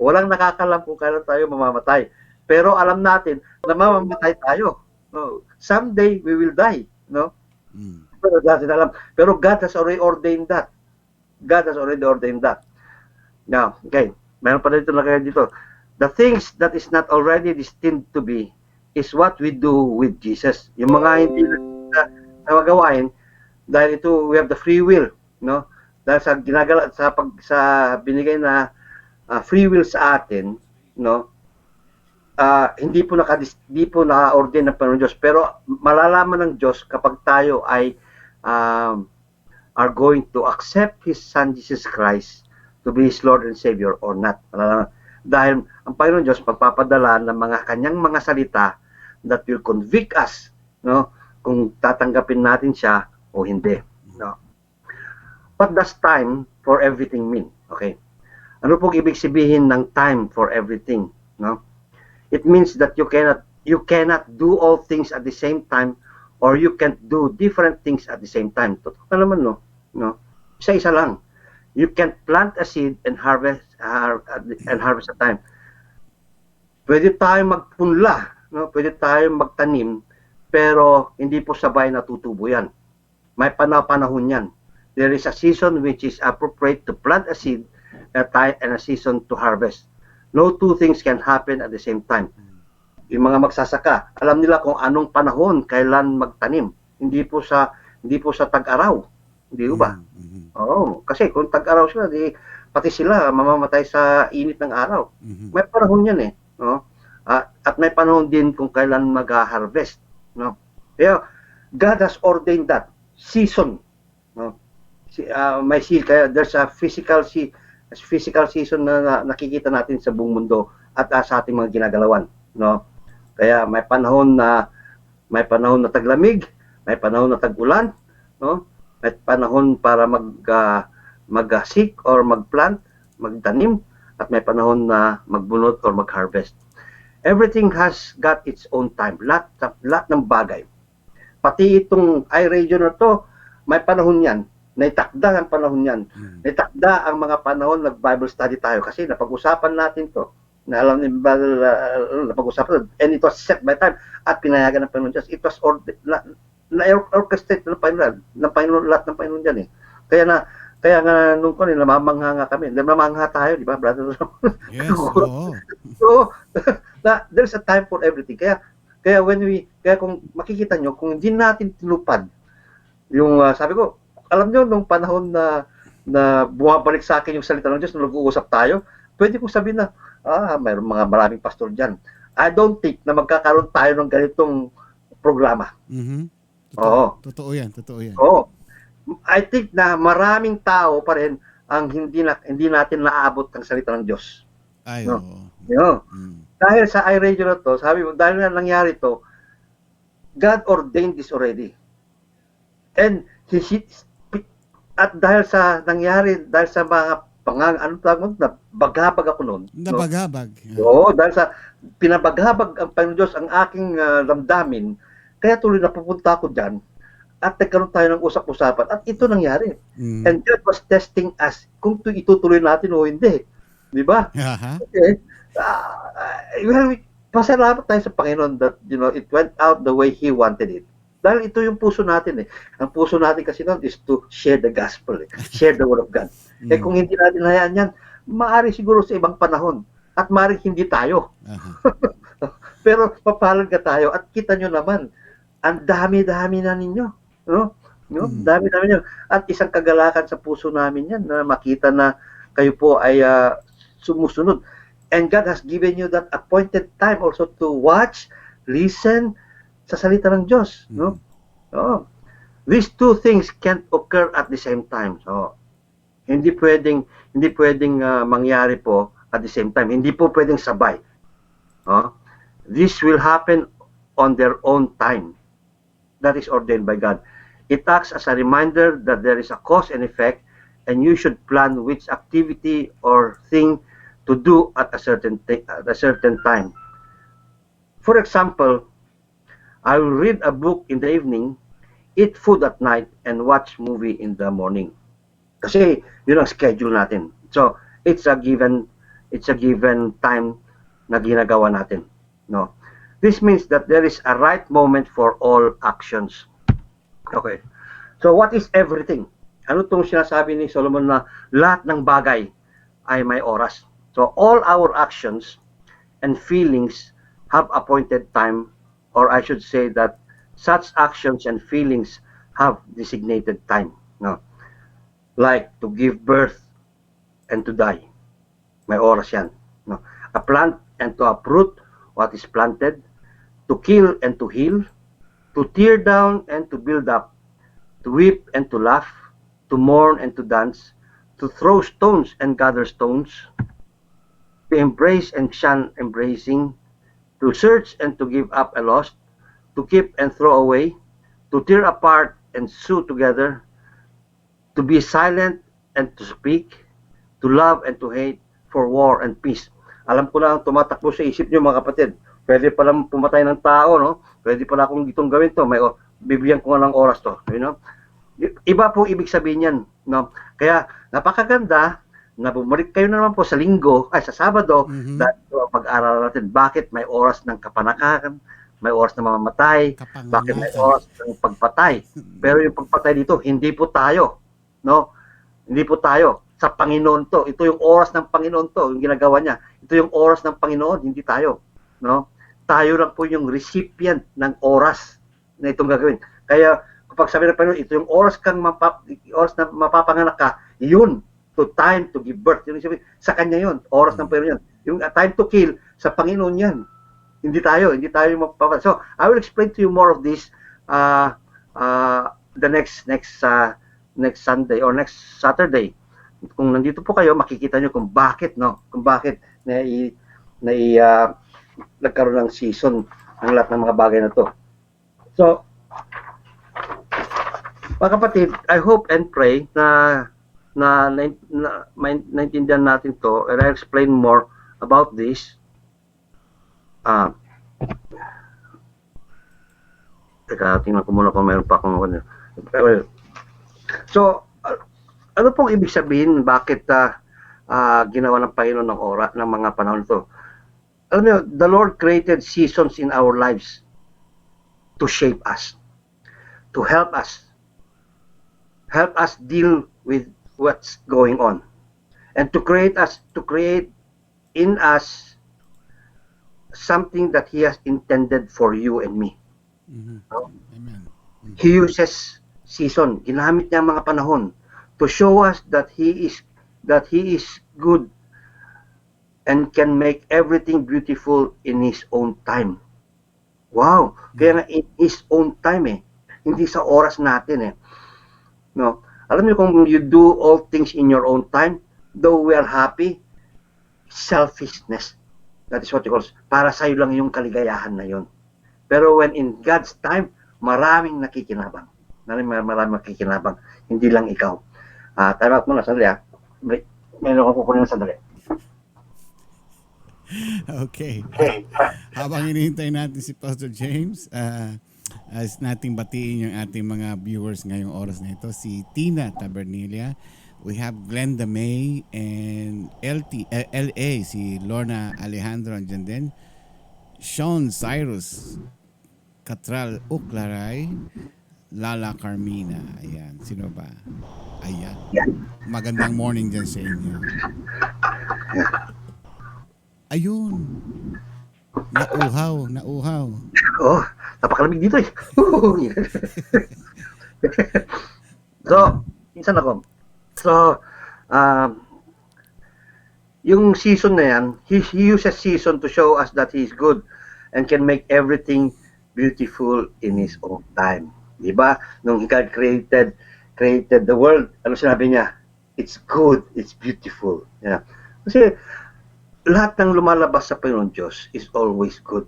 Walang nakakalam kung kailan tayo mamamatay. Pero alam natin na mamamatay tayo. No? Someday we will die, no? Mm. Pero natin alam. Pero God has already ordained that. God has already ordained that. Now, okay. Mayroon pa dito na kayo dito. The things that is not already destined to be is what we do with Jesus. Yung mga hindi na magawain, dahil ito, we have the free will, no? Dahil sa ginagala, sa binigay na free will sa atin, no? Hindi po naka-ordain ng Panginoon Diyos, pero malalaman ng Diyos kapag tayo ay are going to accept His Son Jesus Christ to be His Lord and Savior or not. Malalaman. Dahil ang Panginoon Diyos magpapadala ng mga kanyang mga salita that will convict us, no, kung tatanggapin natin siya o hindi, no. What does time for everything mean? Okay. Ano pong ibig sabihin ng time for everything, no? It means that you cannot do all things at the same time, or you can't do different things at the same time. Totoo ka naman, no? Isa-isa lang. You can't plant a seed and harvest a time. Pwede tayong magpunla, no? Pwede tayong magtanim, pero hindi po sabay natutubo yan. May panahon yan. There is a season which is appropriate to plant a seed and a season to harvest. No two things can happen at the same time. Yung mga magsasaka, alam nila kung anong panahon kailan magtanim. Hindi po sa tag-araw. Hindi ba? Oo, kasi kung tag-araw sila, pati sila mamamatay sa init ng araw. May panahon yan, no? At may panahon din kung kailan mag-harvest, no? Kaya God has ordained that season, no? Kaya there's a physical season na nakikita natin sa buong mundo at sa ating mga ginagalawan, no? Kaya may panahon na taglamig, may panahon na tag-ulan, no? May panahon para mag-seek or mag-plant, magtanim, at may panahon na magbunot or mag-harvest. Everything has got its own time. Lahat ng bagay. Pati itong iRadio na to, may panahon yan. Naitakda ang panahon yan. Naitakda ang mga panahon nag-Bible study tayo kasi napag-usapan natin to. Na alam ni napag-usapan, and it was set by time at pinayagan ng Panginoon Diyos. It was na-orchestrate ng Panginoon, lahat ng Panginoon dyan, Kaya nga nung namamangha nga kami. Namamangha tayo, di ba, brother? Yes, oo. So, there's a time for everything. Kaya kung makikita nyo, kung hindi natin tinupad, yung sabi ko, alam nyo, nung panahon na bumabalik sa akin yung salita ng Diyos, nung nag-uusap tayo, pwede kong sabihin na, mayroong maraming pastor dyan. I don't think na magkakaroon tayo ng ganitong programa. Totoo yan. Oo. I think na maraming tao pa rin ang hindi natin naaabot ang salita ng Diyos. Ay, no? oo. Dahil sa iRadio na to, sabi mo, dahil na nangyari to, God ordained this already. And at dahil sa nangyari, dahil sa mga nabaghabag ako noon. Nabaghabag. Oo, dahil sa pinabaghabag ang Panginoon Diyos ang aking damdamin, kaya tuloy na pupunta ako dyan at nagkaroon tayo ng usap-usapan at ito nangyari. And God was testing us kung itutuloy natin o hindi. Di ba? Okay. Well, pasalamat tayo sa Panginoon that it went out the way He wanted it. Dahil ito yung puso natin. Ang puso natin kasi noon is to share the gospel. Share the word of God. Kung hindi natin hayaan yan, maaari siguro sa ibang panahon. At maaari hindi tayo. Pero papalag ka tayo. At kita nyo naman, ang dami-dami na ninyo. No? Dami-dami nyo. At isang kagalakan sa puso namin yan na makita na kayo po ay sumusunod. And God has given you that appointed time also to watch, listen, sa salita ng Diyos, no? These two things can't occur at the same time. So, hindi pwedeng mangyari po at the same time. Hindi po pwedeng sabay. This will happen on their own time. That is ordained by God. It acts as a reminder that there is a cause and effect, and you should plan which activity or thing to do at a certain time. For example, I will read a book in the evening, eat food at night, and watch movie in the morning. Kasi yun ang schedule natin. So it's a given time na ginagawa natin, no? This means that there is a right moment for all actions. Okay. So what is everything? Ano itong sinasabi ni Solomon na lahat ng bagay ay may oras? So all our actions and feelings have appointed time, or I should say that such actions and feelings have designated time. No? Like to give birth and to die. May oras yan. No? A plant and to uproot what is planted, to kill and to heal, to tear down and to build up, to weep and to laugh, to mourn and to dance, to throw stones and gather stones, to embrace and shun embracing, to search and to give up a lost, to keep and throw away, to tear apart and sew together, to be silent and to speak, to love and to hate, for war and peace. Alam ko lang tumatakbo sa isip niyo mga kapatid. Pwede pala pumatay ng tao, no? Pwede pala akong itong gawin to. May bibigyan ko nga ng oras to, you know? Iba po ibig sabihin yan, no? Kaya napakaganda na bumalik kayo na naman po sa linggo, ay sa Sabado, dahil pag-aaral natin bakit may oras ng kapanakan, may oras na mamamatay, bakit may oras ng pagpatay. Pero yung pagpatay dito, hindi po tayo, no? Hindi po tayo. Sa Panginoon to. Ito yung oras ng Panginoon to, yung ginagawa niya. Ito yung oras ng Panginoon, hindi tayo, no? Tayo lang po yung recipient ng oras na itong gagawin. Kaya kapag sabi ng Panginoon, ito yung oras oras na mapapanganak ka, yun, to time to give birth. Yung sabi, sa Kanya yun, oras ng Panginoon yun. Yung time to kill, sa Panginoon yan. Hindi tayo yung mapapanganak. So, I will explain to you more of this the next Sunday or next Saturday. Kung nandito po kayo, makikita nyo kung bakit, no? Kung bakit nagkaroon ng season ng lahat ng mga bagay na to. So, mga kapatid, I hope and pray na naintindihan natin to, and I'll explain more about this. Teka, tingnan ko muna kung mayroon pa akong so, ano pong ibig sabihin bakit ginawa ng Panginoon ng oras ng mga panahon ito? Alam niyo, the Lord created seasons in our lives to shape us, to help us deal with what's going on, and to create in us something that He has intended for you and me. Amen. He uses season, ginamit niya ang mga panahon to show us that He is good and can make everything beautiful in His own time. Wow! Kaya nga in His own time hindi sa oras natin No? Alam niyo kung you do all things in your own time, though we are happy, selfishness. That is what you call, para sa'yo lang yung kaligayahan na yun. Pero when in God's time, maraming nakikinabang. Maraming nakikinabang. Hindi lang ikaw. Time out muna, sandali Mayroon akong kukunin na sandali. Okay. Habang hinihintay natin si Pastor James, as nating batiin yung ating mga viewers ngayong oras na ito, si Tina Tabernilia, we have Glenda May, and LA, si Lorna Alejandro andyan din, Sean Cyrus, Catral Uclaray, Lala Carmina. Ayan, sino ba? Ayan. Magandang morning dyan sa inyo. Ayun. Nauhaw. Oh, napakalamig dito So, minsan ako. So, yung season na yan, he uses season to show us that He is good and can make everything beautiful in His own time. Diba? Nung God created the world, ano sinabi niya? It's good, it's beautiful. Yeah. Kasi, lahat ng lumalabas sa Panginoon Diyos is always good.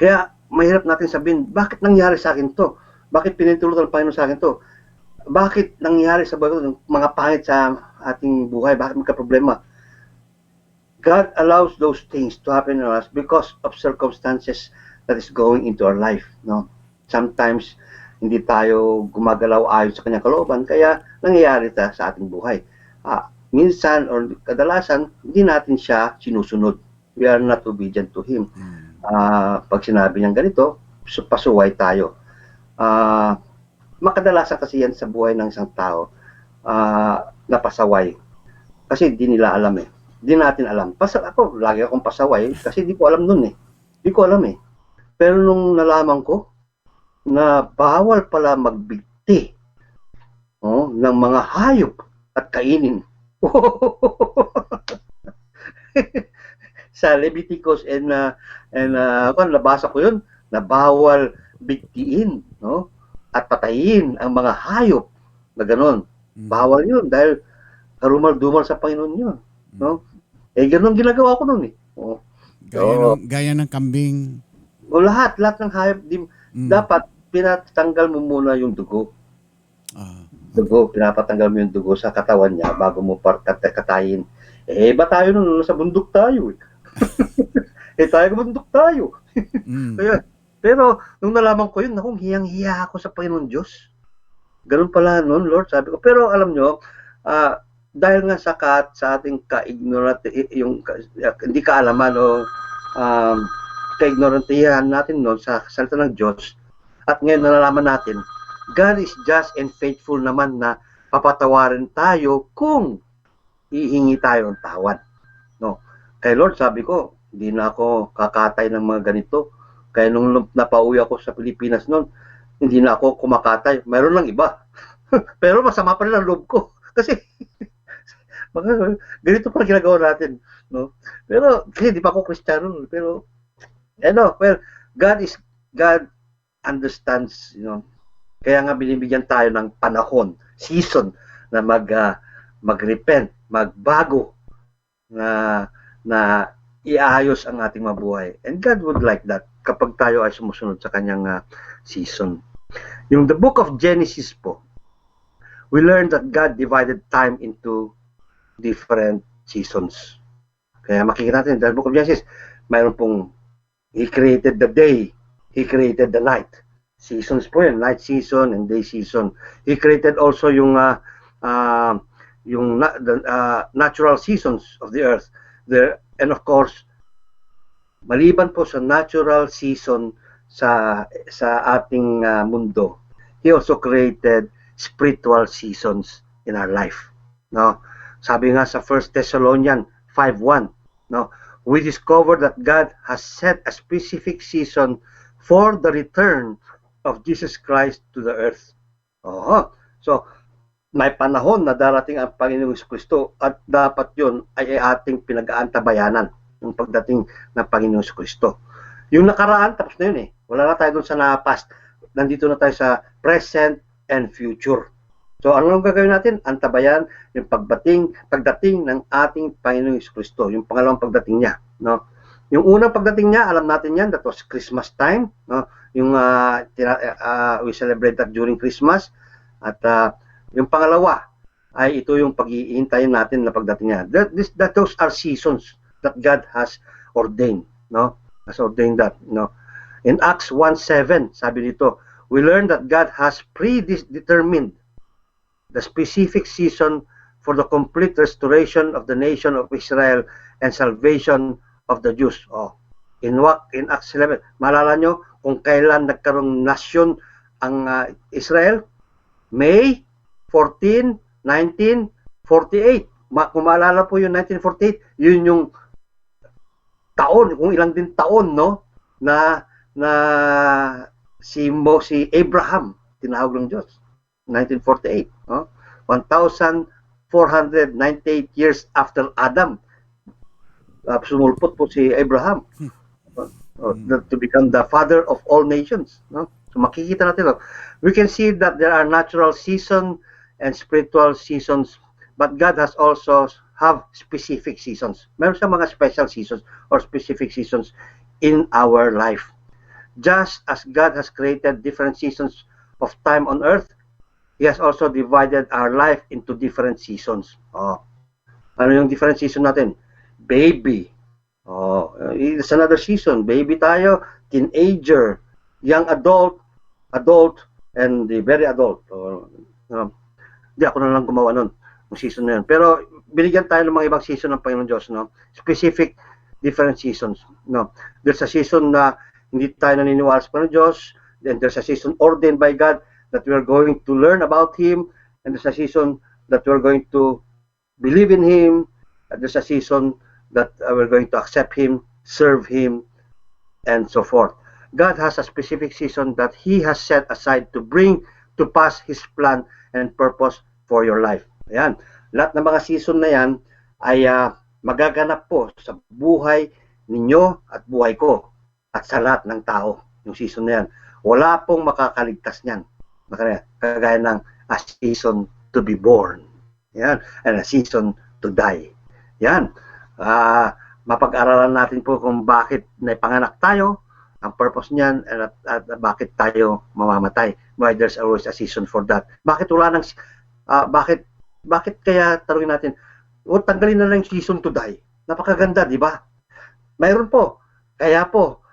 Kaya, mahirap natin sabihin, bakit nangyari sa akin to? Bakit pinintulot ng Panginoon sa akin to? Bakit nangyari sa buhay ko, mga pangit sa ating buhay? Bakit magka-problema? God allows those things to happen in us because of circumstances that is going into our life. No? Sometimes, hindi tayo gumagalaw ayon sa kanyang kalooban, kaya nangyayari ito sa ating buhay. Minsan or kadalasan, hindi natin siya sinusunod. We are not obedient to Him. Pag sinabi niyang ganito, pasuway tayo. Makadalasan kasi yan sa buhay ng isang tao, napasaway. Kasi di nila alam eh. Di natin alam. Ako, lagi akong pasaway kasi di ko alam nun eh. Di ko alam eh. Pero nung nalaman ko na bawal pala magbigti ng mga hayop at kainin. Sa Leviticus kung nabasa ko yun, na bawal bigtiin, no? At patayin ang mga hayop na gano'n. Bawal yun dahil karumal-dumal sa Panginoon yun. No? Gano'n ginagawa ko nun eh. Gaya ng kambing. Lahat ng hayop, dapat pinatanggal mo muna yung dugo. Pinapatanggal mo yung dugo sa katawan niya bago mo katayin. Ba tayo nun, sa bundok tayo eh. Tayo bundok tayo. Kaya, pero nung nalaman ko yun, hiyang-hiya ako sa Panginoon Diyos. Ganun pala nun, Lord, sabi ko. Pero alam nyo, dahil nga sa ating ka-ignorant, hindi kaalaman o ka-ignorantihan natin nun sa salita ng Diyos, at ngayon nalalaman natin, God is just and faithful naman na papatawarin tayo kung hihingi tayo ng tawad. No? Kay Lord, sabi ko, hindi na ako kakatay ng mga ganito. Kaya nung napauwi ako sa Pilipinas noon, hindi na ako kumakatay. Mayroon lang iba. Pero masama pa rin ang loob ko. Kasi, ganito pa ginagawa natin. No? Pero, kasi di pa ako Kristiyano. Pero, God understands, Kaya nga binibigyan tayo ng panahon, season, na mag-repent, magbago, na iayos ang ating mabuhay. And God would like that kapag tayo ay sumusunod sa kanyang season. Yung the book of Genesis po, we learn that God divided time into different seasons. Kaya makikita natin, the book of Genesis, mayroon pong He created the day, He created the night. Seasons po yun, night season and day season. He created also yung natural seasons of the earth. And of course, maliban po sa natural season sa ating mundo, He also created spiritual seasons in our life. No? Sabi nga sa 1 Thessalonians 5:1, no? We discover that God has set a specific season for the return of Jesus Christ to the earth. So, may panahon na darating ang Panginoong Kristo at dapat yun ay ating pinag-aantabayanan ng pagdating ng Panginoong Kristo. Yung nakaraan, tapos na yun eh. Wala na tayo dun sa past. Nandito na tayo sa present and future. So, ano ang gagawin natin? Antabayan yung pagdating ng ating Panginoong Kristo. Yung pangalawang pagdating niya. No? Yung unang pagdating niya, alam natin yan, that was Christmas time. No? Yung we celebrate that during Christmas. At yung pangalawa ay ito yung pag-iintayin natin na pagdating niya. Those are seasons that God has ordained, no? Has ordained that, no? In Acts 1:7, sabi dito, we learn that God has predetermined the specific season for the complete restoration of the nation of Israel and salvation of the Jews. In Acts 11, maalala nyo kung kailan nagkaroong nasyon ang Israel? May 14, 1948. Kung maalala po yung 1948, yun yung taon, kung ilang din taon, no? Na si Abraham, tinawag ng Diyos. 1948. No? 1,498 years after Adam. Sumulpot po si Abraham to become the father of all nations. No? So makikita natin, we can see that there are natural seasons and spiritual seasons, but God has also have specific seasons. Meron siyang mga special seasons or specific seasons in our life. Just as God has created different seasons of time on earth, He has also divided our life into different seasons. Ano yung different season natin? Baby. It's another season. Baby tayo, teenager, young adult, and the very adult. Hindi ako na lang gumawa nun, yung season na yun. Pero binigyan tayo ng mga ibang season ng Panginoon Diyos, no? Specific different seasons. No, there's a season na hindi tayo naniniwala sa Panginoon Diyos. Then there's a season ordained by God that we are going to learn about Him. And there's a season that we're going to believe in Him. And there's a season that we're going to accept Him, serve Him, and so forth. God has a specific season that He has set aside to bring to pass His plan and purpose for your life. Ayan. Lahat ng mga season na yan ay magaganap po sa buhay ninyo at buhay ko at sa lahat ng tao. Yung season na yan. Wala pong makakaligtas niyan. Kagaya ng a season to be born. Yan. And a season to die. Yan. Mapag-aralan natin po kung bakit naipanganak tayo, ang purpose niyan, at bakit tayo mamamatay. Why there's always a season for that. Bakit wala nang, bakit kaya tanungin natin, tanggalin na lang yung season to die. Napakaganda, di ba? Mayroon po. Kaya po,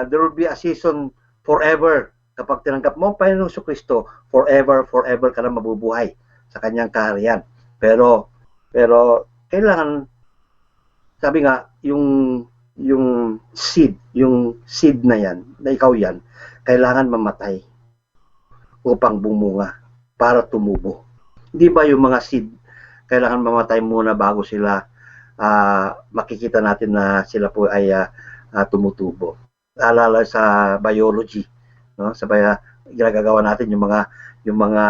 there will be a season forever. Kapag tinanggap mo ang Panginoong Kristo, forever ka na mabubuhay sa kanyang kaharian. Pero kailangan, sabi nga, yung seed na yan, na ikaw yan, kailangan mamatay upang bumunga para tumubo. Hindi ba yung mga seed kailangan mamatay muna bago sila makikita natin na sila po ay tumutubo. Alala sa biology, no? Sa ginagawa natin yung mga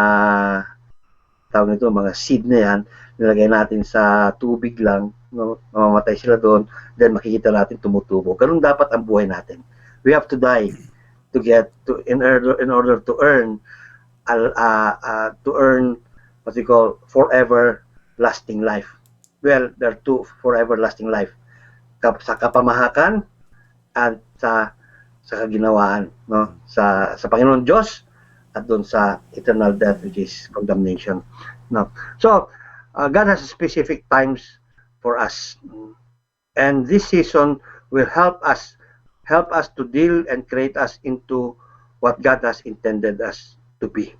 tawag nito, mga seed na yan, nilagay natin sa tubig lang, no? Mamamatay sila doon, then makikita natin tumutubo. Ganun dapat ang buhay natin. We have to die to get to in order to earn what we call forever lasting life. Well, there are two forever lasting life. Sa kapamahakan at sa kaginawaan, no? Sa Panginoon Diyos at doon sa eternal death, which is condemnation. No. So, God has specific times for us. And this season will help us to deal and create us into what God has intended us to be.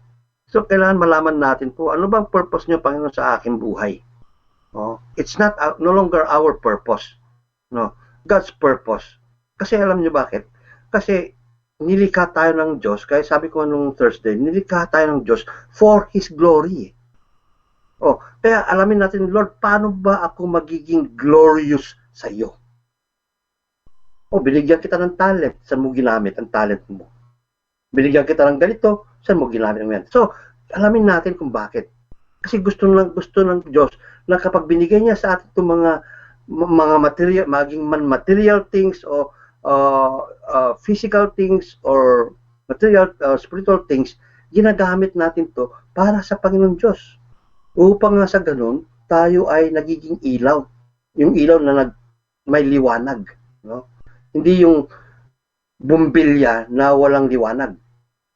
So, kailangan malaman natin po, ano bang purpose niyo, Panginoon, sa aking buhay? Oh, it's no longer our purpose. No, God's purpose. Kasi alam niyo bakit? Kasi nilikha tayo ng Diyos, kaya sabi ko nung Thursday, nilikha tayo ng Diyos for His glory. Oh, kaya alamin natin, Lord, paano ba ako magiging glorious sa iyo? Oh, binigyan kita ng talent, saan mo ginamit ang talent mo? Binigyan kita ng ganito, saan mo ginamit ang yan? So, alamin natin kung bakit. Kasi gusto ng Diyos na kapag binigay niya sa atin itong mga material, maging man material things o physical things or material spiritual things, ginagamit natin to para sa Panginoon Diyos. Upang nga sa ganun, tayo ay nagiging ilaw. Yung ilaw na may liwanag. No? Hindi yung bumbilya na walang liwanag.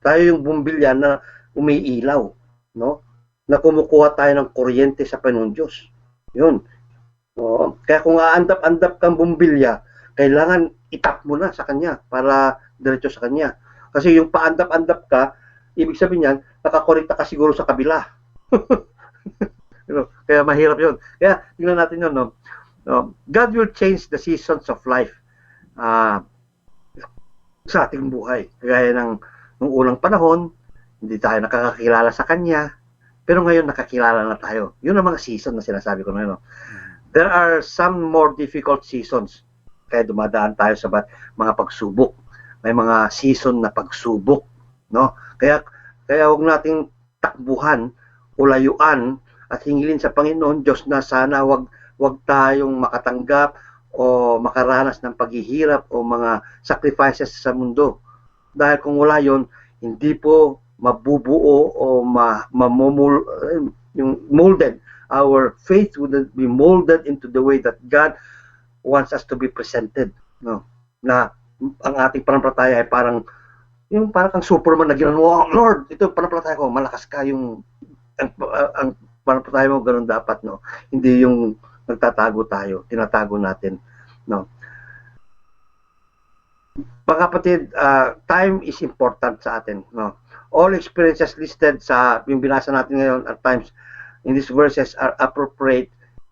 Tayo yung bumbilya na umiilaw. No? Na kumukuha tayo ng kuryente sa Panginoon Diyos. Yun. O, kaya kung aandap-andap kang bumbilya, kailangan itap mo na sa Kanya para diretso sa Kanya. Kasi yung paandap-andap ka, ibig sabihin yan, nakakonekta ka siguro sa kabila. Kaya mahirap yun. Kaya tingnan natin yun. No? God will change the seasons of life sa ating buhay. Kaya nung unang panahon, hindi tayo nakakakilala sa Kanya, pero ngayon nakakilala na tayo. Yun ang mga season na sinasabi ko na yun. No? There are some more difficult seasons. Kaya dumadaan tayo sa mga pagsubok. May mga season na pagsubok. No? Kaya huwag nating takbuhan o layuan at hingilin sa Panginoon Diyos na sana wag tayong makatanggap o makaranas ng paghihirap o mga sacrifices sa mundo. Dahil kung wala yon, hindi po mabubuo o molded. Our faith would be molded into the way that God wants us to be presented. No? Na ang ating pananampalataya ay parang kang Superman na ginawa, oh, Lord, ito pananampalataya ko, malakas ka, ang pananampalataya mo, ganun dapat, no? Hindi yung nagtatago tayo, tinatago natin, no? Mga kapatid, time is important sa atin, no? All experiences listed sa yung binasa natin ngayon at times in these verses are appropriate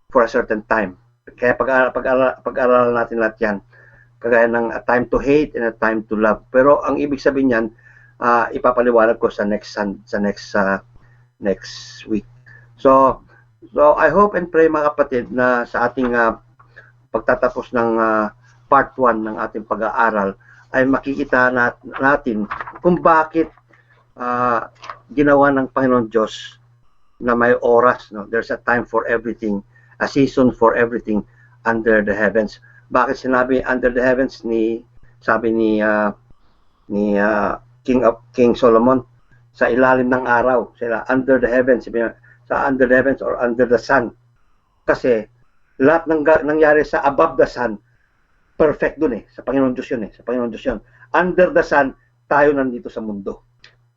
for a certain time. Kaya pag-aralan natin lahat yan. Kagaya ng a time to hate and a time to love. Pero ang ibig sabihin yan, ipapaliwanag ko sa next week. So I hope and pray mga kapatid na sa ating pagtatapos ng part 1 ng ating pag-aaral ay makikita natin kung bakit ginawa ng Panginoon Diyos na may oras, no? There's a time for everything, a season for everything under the heavens. Bakit sinabi under the heavens sabi ni King Solomon, sa ilalim ng araw, sila under the heavens, sa under the heavens or under the sun. Kasi lahat ng nangyari sa above the sun, perfect dun sa Panginoon Diyos yun sa Panginoon Diyos yun. Under the sun, tayo nandito sa mundo.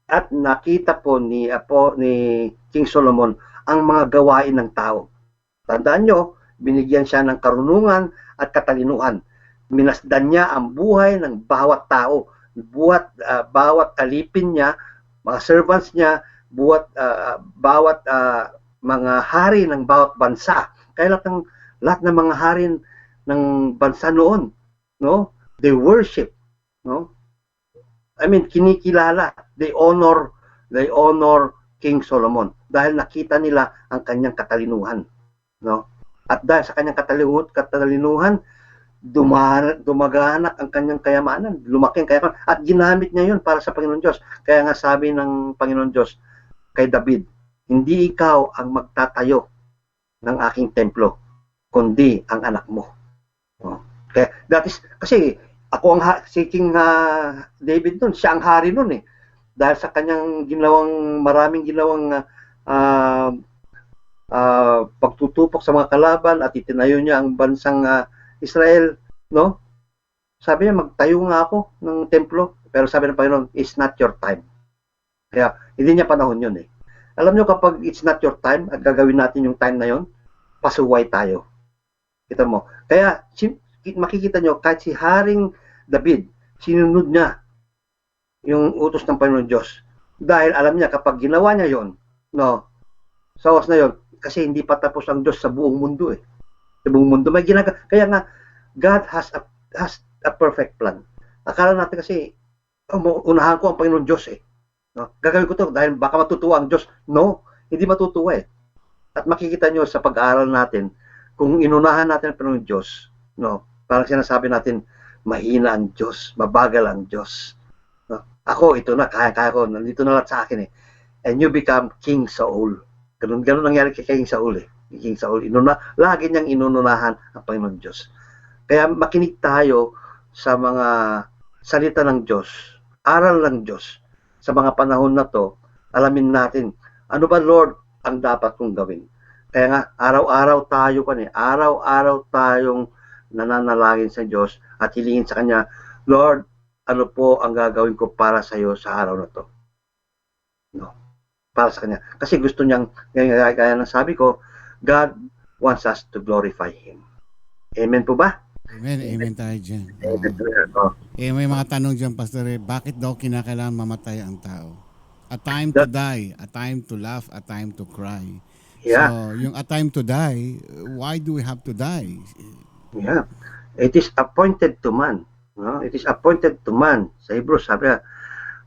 At nakita po ni King Solomon ang mga gawain ng tao. Tandaan nyo, binigyan siya ng karunungan at katalinuhan. Minasdan niya ang buhay ng bawat tao, bawat alipin niya, mga servants niya, bawat mga hari ng bawat bansa. Kaya lahat ng mga hari ng bansa noon, no? They worship, no? I mean, kinikilala, they honor King Solomon dahil nakita nila ang kanyang katalinuhan, no? At dahil sa kanyang katalinuhan, dumaganak ang kanyang kayamanan, lumaki ang kayamanan, at ginamit niya yun para sa Panginoon Diyos. Kaya nga sabi ng Panginoon Diyos kay David, hindi ikaw ang magtatayo ng aking templo, kundi ang anak mo. Kaya kasi ako si King David nun, siya ang hari nun dahil sa kanyang maraming ginawang pagtutupok sa mga kalaban at itinayo niya ang bansang Israel, no? Sabi niya, magtayo nga ako ng templo. Pero sabi ng Panginoon, it's not your time. Kaya, hindi niya panahon yun Alam niyo, kapag it's not your time at gagawin natin yung time na yun, pasuway tayo. Kita mo. Kaya, makikita niyo, kahit si Haring David, sinunod niya yung utos ng Panginoon Diyos. Dahil alam niya, kapag ginawa niya yon, no, sa oras na yon, kasi hindi pa tapos ang Diyos sa buong mundo Sa buong mundo may ginagawa. Kaya nga, God has a perfect plan. Akala natin kasi, unahan ko ang Panginoon Diyos No? Gagawin ko to dahil baka matutuwa ang Diyos. No, hindi matutuwa At makikita nyo sa pag-aaral natin, kung inunahan natin ang Panginoon Diyos, no, parang sinasabi natin, mahina ang Diyos, mabagal ang Diyos. No? Ako, ito na, kaya ko, nandito na lahat sa akin And you become King Saul. Ganun nangyari kay King Saul King Saul, lagi niyang inununahan ang Panginoon Diyos. Kaya makinig tayo sa mga salita ng Diyos, aral ng Diyos. Sa mga panahon na to, alamin natin, ano ba Lord ang dapat kong gawin? Kaya nga, araw-araw tayong nananalangin sa Diyos at hilingin sa Kanya, Lord, ano po ang gagawin ko para sa iyo sa araw na to? No, para sa Kanya. Kasi gusto niyang, kaya ng sabi ko, God wants us to glorify Him. Amen po ba? Amen tayo dyan. May mga tanong dyan, Pastor, bakit daw kinakailangan mamatay ang tao? A time to die, a time to laugh, a time to cry. Yeah. So, yung a time to die, why do we have to die? Yeah. It is appointed to man. No? It is appointed to man. Sa Hebrews, sabi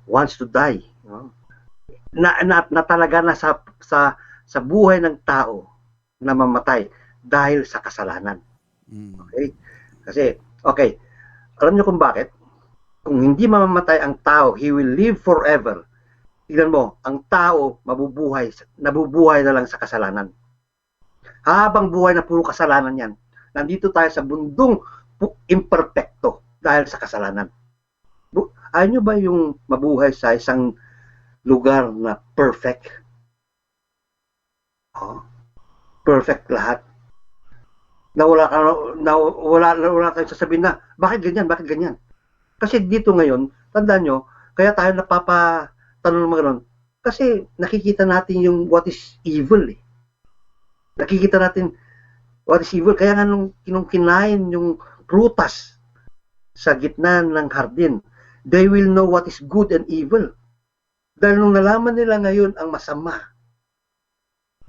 wants to die. No? Na talaga na sa buhay ng tao na mamatay dahil sa kasalanan. Okay? Kasi, alam niyo kung bakit? Kung hindi mamamatay ang tao, he will live forever. Tignan mo, ang tao nabubuhay na lang sa kasalanan. Habang buhay na puro kasalanan yan. Nandito tayo sa bundong imperfecto dahil sa kasalanan. Ayaw nyo ba yung mabuhay sa isang lugar na perfect? Perfect lahat. Wala tayong sasabihin na, bakit ganyan? Kasi dito ngayon, tandaan nyo, kaya tayo napapatanong ng mga ganun, kasi nakikita natin yung what is evil Nakikita natin what is evil. Kaya nga nung kinain yung prutas sa gitna ng hardin, they will know what is good and evil. Dahil nung nalaman nila ngayon ang masama,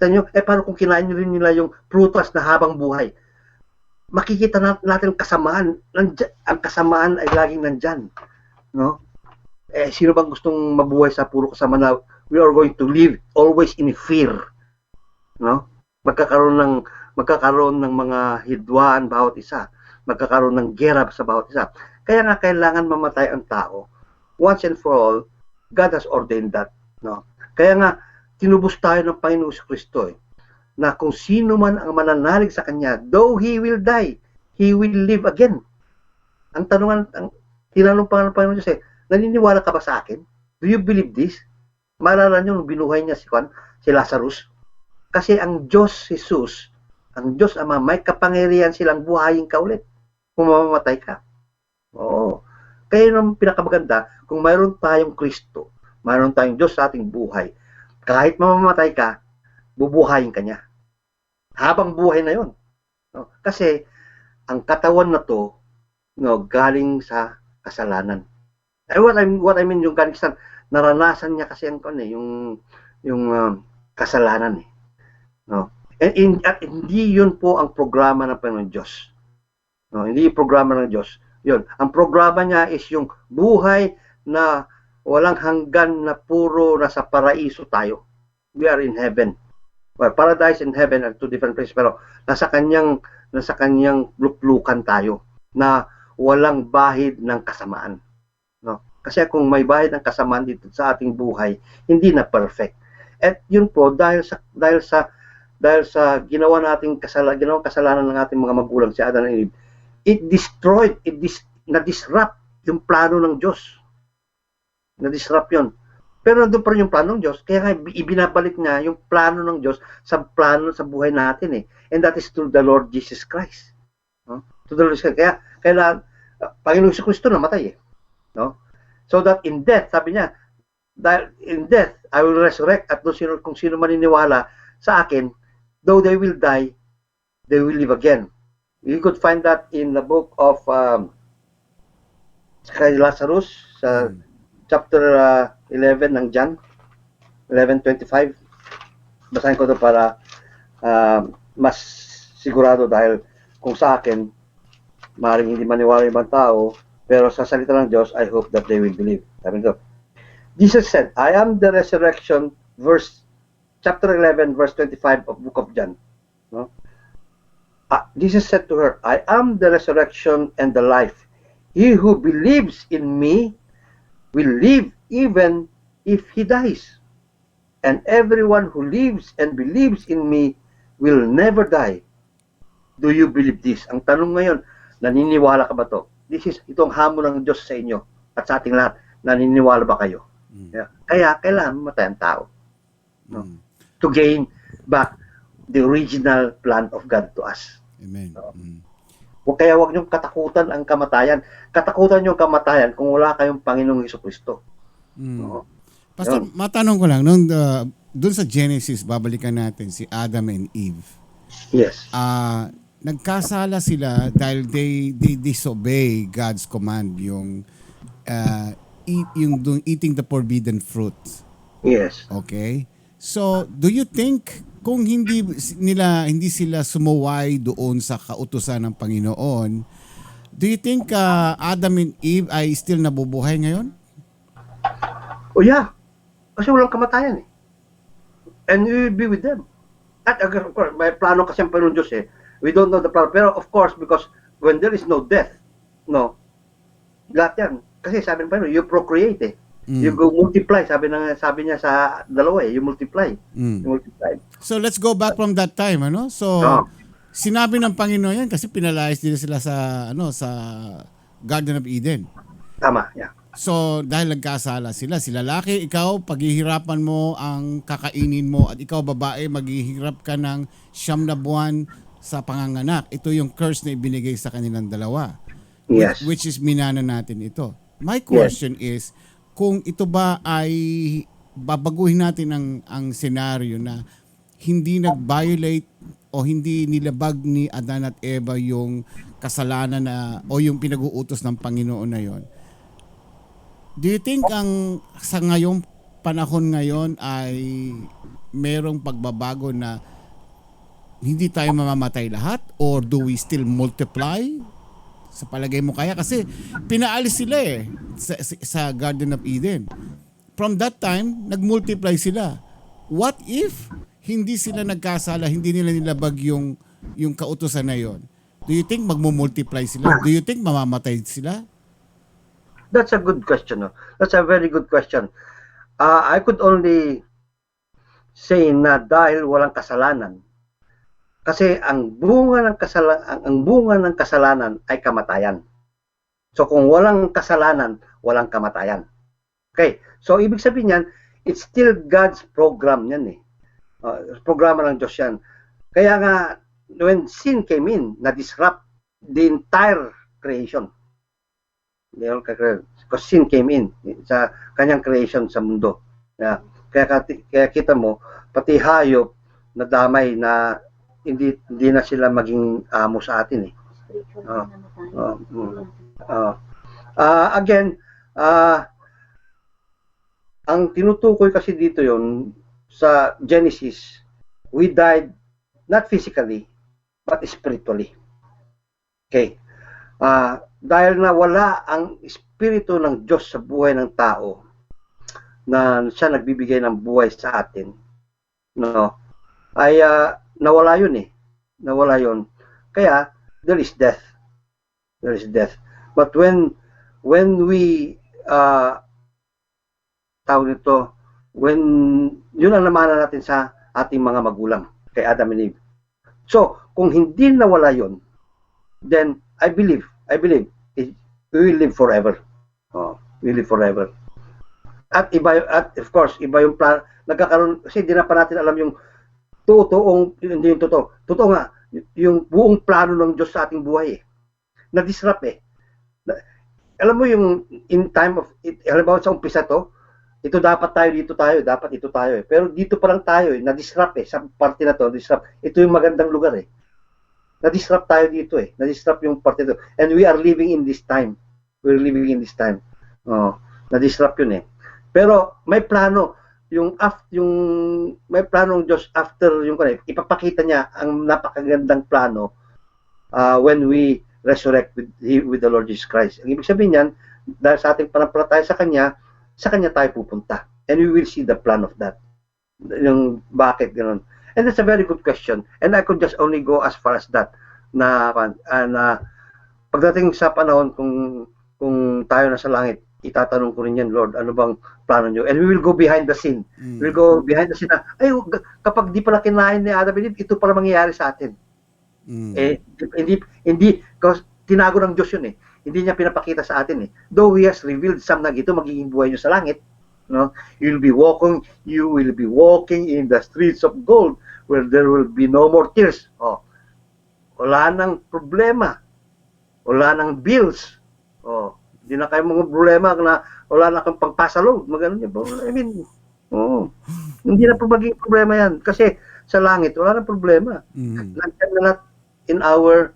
paano kung kinain nyo rin nila yung prutas na habang buhay? makikita natin ang kasamaan. Ang kasamaan ay laging nandyan. No? Sino bang gustong mabuhay sa puro kasama na we are going to live always in fear? No? Magkakaroon ng mga hidwaan bawat isa. Magkakaroon ng gera sa bawat isa. Kaya nga kailangan mamatay ang tao. Once and for all, God has ordained that. No? Kaya nga, tinubos tayo ng Panginoong Kristo na kung sino man ang mananalig sa Kanya, though He will die, He will live again. Ang tinanong pa ng Panginoon Diyos naniniwala ka ba sa akin? Do you believe this? Maalala nyo nung binuhay niya si Lazarus? Kasi ang Diyos Jesus, ang Diyos Ama, may kapangyarihan silang buhayin ka ulit kung mamamatay ka. Oo. Kaya nung pinakamaganda, kung mayroon tayong Kristo, mayroon tayong Diyos sa ating buhay, kahit mamamatay ka, bubuhayin ka niya. Habang buhay na yon. No? Kasi ang katawan na to, galing sa kasalanan. What I mean yung galing sa naranasan niya kasi yung kasalanan No? At hindi yun po ang programa ng Panginoon Diyos. No, hindi yung programa ng Diyos. Yun. Ang programa niya is yung buhay na walang hanggan na puro nasa paraiso tayo. We are in heaven. Well, paradise and heaven are two different places, pero nasa kanyang luklukan tayo na walang bahid ng kasamaan. No? Kasi kung may bahid ng kasamaan dito sa ating buhay, hindi na perfect. At yun po dahil sa ginawa nating kasalanan ng ating mga magulang si Adam and Eve, na-disrupt yung plano ng Diyos. Na-disrupt yun. Pero nandun pa rin yung plano ng Diyos, kaya ibinabalik niya yung plano ng Diyos sa plano sa buhay natin And that is through the Lord Jesus Christ. No? To the Lord Jesus Christ. Kaya Panginoong Kristo namatay No? So that in death, sabi niya, in death, I will resurrect at kung sino maniniwala sa akin, though they will die, they will live again. You could find that in the book of Lazarus, chapter 11 ng John, 11:25. Basahin ko ito para mas sigurado dahil kung sa akin, maaaring hindi maniwala yung ibang tao, pero sa salita ng Diyos, I hope that they will believe. Sabi nito, Jesus said, I am the resurrection, chapter 11, verse 25 of book of John. No? Jesus said to her, I am the resurrection and the life. He who believes in me will live even if he dies. And everyone who lives and believes in me will never die. Do you believe this? Ang tanong ngayon, naniniwala ka ba to? Itong hamon ng Diyos sa inyo at sa ating lahat, naniniwala ba kayo? Kaya kailangan mamatay ang tao. No? To gain back the original plan of God to us. Amen. Kaya huwag niyong katakutan ang kamatayan. Katakutan niyo ang kamatayan kung wala kayong Panginoong Hesukristo. No? Pastor, matanong ko lang, doon sa Genesis, babalikan natin si Adam and Eve. Yes. Nagkasala sila dahil they disobey God's command, yung eating the forbidden fruit. Yes. Okay? So, do you think kung hindi sila sumuway doon sa kautusan ng Panginoon, do you think Adam and Eve ay still nabubuhay ngayon? Oh yeah. Kasi walang kamatayan And we will be with them. At of course, may plano kasi ang Panginoon Diyos We don't know the plan. Pero of course, because when there is no death, lahat yan. Kasi sabi ng Panginoon, you procreate You go multiply. Sabi niya sa dalawa you multiply. You multiply. So let's go back from that time, So sinabi ng Panginoon yan kasi pinalayas din sila sa Garden of Eden. Tama, yeah. So dahil nagkasala sila, si lalaki, ikaw paghihirapan mo ang kakainin mo at ikaw babae maghihirap ka ng 9 na buwan sa panganganak. Ito yung curse na ibinigay sa kanilang dalawa. Yes. Which is minana natin ito. My question is, kung ito ba ay babaguhin natin ang senaryo na hindi nag-violate o hindi nilabag ni Adan at Eva yung kasalanan o yung pinag-uutos ng Panginoon na yon. Do you think sa ngayong panahon ngayon ay merong pagbabago na hindi tayo mamamatay lahat? Or do we still multiply? Sa palagay mo kaya? Kasi pinaalis sila sa Garden of Eden. From that time, nag-multiply sila. What if hindi sila nagkasala, hindi nila nilabag yung kautusan na yon? Do you think magmumultiply sila? Do you think mamamatay sila? That's a good question. No? That's a very good question. I could only say na dahil walang kasalanan. Kasi ang bunga ng kasalanan ay kamatayan. So kung walang kasalanan, walang kamatayan. Okay. So ibig sabihin niyan, it's still God's program yan eh. Programa ng Diyos yan. Kaya nga when sin came in, na-disrupt the entire creation. Because sin came in sa kanyang creation sa mundo. Kaya kita mo, pati hayop na damay na hindi na sila maging amo sa atin eh. Again, ang tinutukoy kasi dito yon sa Genesis, we died not physically, but spiritually. Okay. Dahil na wala ang espiritu ng Diyos sa buhay ng tao, na siya nagbibigay ng buhay sa atin, no, ay nawala yun eh. Nawala yun. Kaya, there is death. There is death. But when we, tawag nito, when, yun ang namana natin sa ating mga magulang, kay Adam and Eve. So, kung hindi nawala yun, then, I believe, we will live forever. We live forever. At of course, iba yung plan, nagkakaroon, kasi hindi na pa natin alam yung hindi yung totoo. Totoo nga, yung buong plano ng Diyos sa ating buhay eh. Na-disrupt eh. Alam mo yung in time of, halimbawa sa umpisa to, ito dapat tayo, dito tayo, dapat ito tayo eh. Pero dito pa lang tayo eh, na-disrupt eh, sa parte na to, disrupt. Ito yung magandang lugar eh. Na-disrupt tayo dito eh. Na-disrupt yung parte to. And we are living in this time. We're living in this time. Na-disrupt yun eh. Pero may plano may plano ng Diyos after yung ipapakita niya ang napakagandang plano when we resurrect with the Lord Jesus Christ. Ang ibig sabihin niyan, dahil sa ating panampalataya sa Kanya tayo pupunta. And we will see the plan of that. Yung bakit gano'n. And that's a very good question. And I could just only go as far as that. Pagdating sa panahon kung tayo na sa langit, itatanong ko rin yan, Lord, ano bang plano nyo? And we will go behind the scene. We'll go behind the scene na, kapag di pala kinain ni Adam and Eve, ito pala mangyayari sa atin. Hindi, because tinago ng Diyos yun eh. Hindi niya pinapakita sa atin eh. Though He has revealed some na ito, magiging buhay nyo sa langit. No? You will be walking in the streets of gold where there will be no more tears. Wala nang problema. Wala nang bills. Hindi na kayo mga problema na wala na kang pagpasalog. I mean, hindi na po maging problema yan. Kasi sa langit, wala nang problema. Nandiyan na in our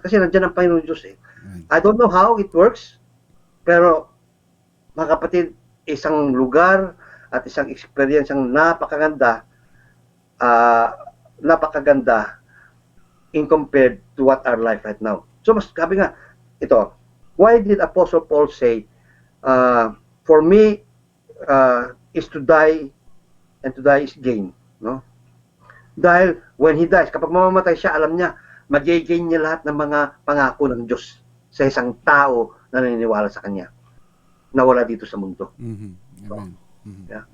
kasi nandiyan ang Panginoon Diyos eh. I don't know how it works, pero mga kapatid, isang lugar at isang experience ang napakaganda in compared to what our life right now. So, sabi nga, ito, why did Apostle Paul say, for me, is to die, and to die is gain. No? Dahil when he dies, kapag mamamatay siya, alam niya, mag-gain niya lahat ng mga pangako ng Diyos sa isang tao na naniniwala sa Kanya, na wala dito sa mundo. Amen. Yeah.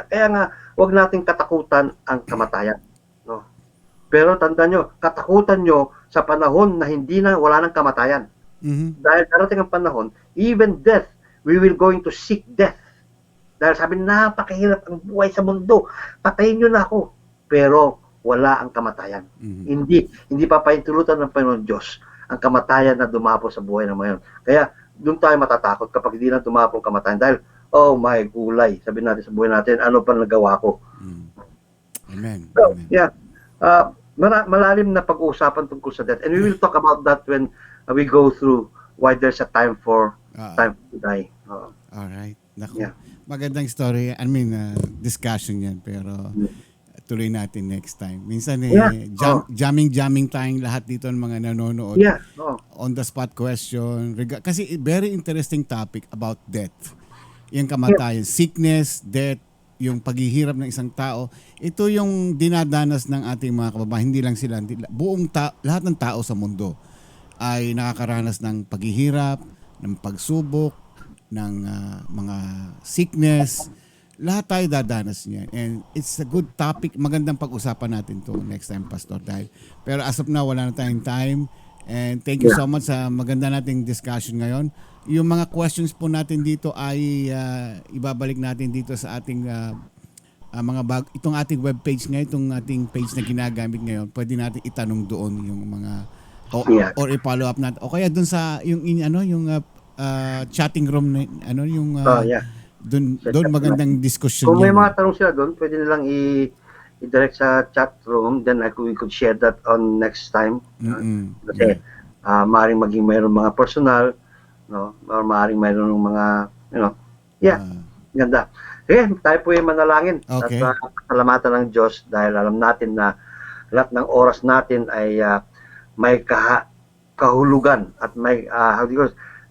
Kaya nga, huwag nating katakutan ang kamatayan. No? Pero tandaan nyo, katakutan nyo sa panahon na wala ng kamatayan. Dahil darating ang panahon, even death, we will going to seek death. Dahil sabi, napakahirap ang buhay sa mundo. Patayin nyo na ako. Pero wala ang kamatayan. Hindi papahintulutan ng Panginoon Diyos ang kamatayan na dumapo sa buhay ng mga yun. Kaya doon tayo matatakot kapag hindi na dumapo ang kamatayan. Dahil, oh my gulay, sabi natin sa buhay natin, ano pa nagawa ko. Amen. So, yeah. Malalim na pag-uusapan tungkol sa death. And we will talk about that when we go through why there's a time to die. Alright. Naku. Yeah. Magandang story. I mean, discussion yan. Pero ituloy natin next time. Minsan Yeah. jamming tayong lahat dito ng mga nanonood. Yeah. Oh. On the spot question. Kasi very interesting topic about death. Yung kamatayan, sickness, death, yung paghihirap ng isang tao. Ito yung dinadanas ng ating mga kababayan. Hindi lang sila, lahat ng tao sa mundo ay nakakaranas ng paghihirap, ng pagsubok, ng mga sickness. Lahat tayo dadanas niyan. And it's a good topic. Magandang pag-usapan natin to next time, Pastor. Pero as of now, wala na tayong time. And thank you so much sa maganda nating discussion ngayon. Yung mga questions po natin dito ay ibabalik natin dito sa ating itong ating webpage ngayon, itong ating page na ginagamit ngayon. Pwede natin itanong doon yung mga or i-follow up natin. O kaya doon sa yung chatting room na yung Yeah. doon magandang discussion. Kung may yan. mga tanong sila doon, pwede nilang i-direct sa chat room, then we could share that on next time. Kasi maaaring maging mayroong mga personal, no? Or maaaring mayroong mga, ganda. Sige, tayo po yung manalangin. Okay. At pasalamatan ng Diyos dahil alam natin na lahat ng oras natin ay may kahulugan at may,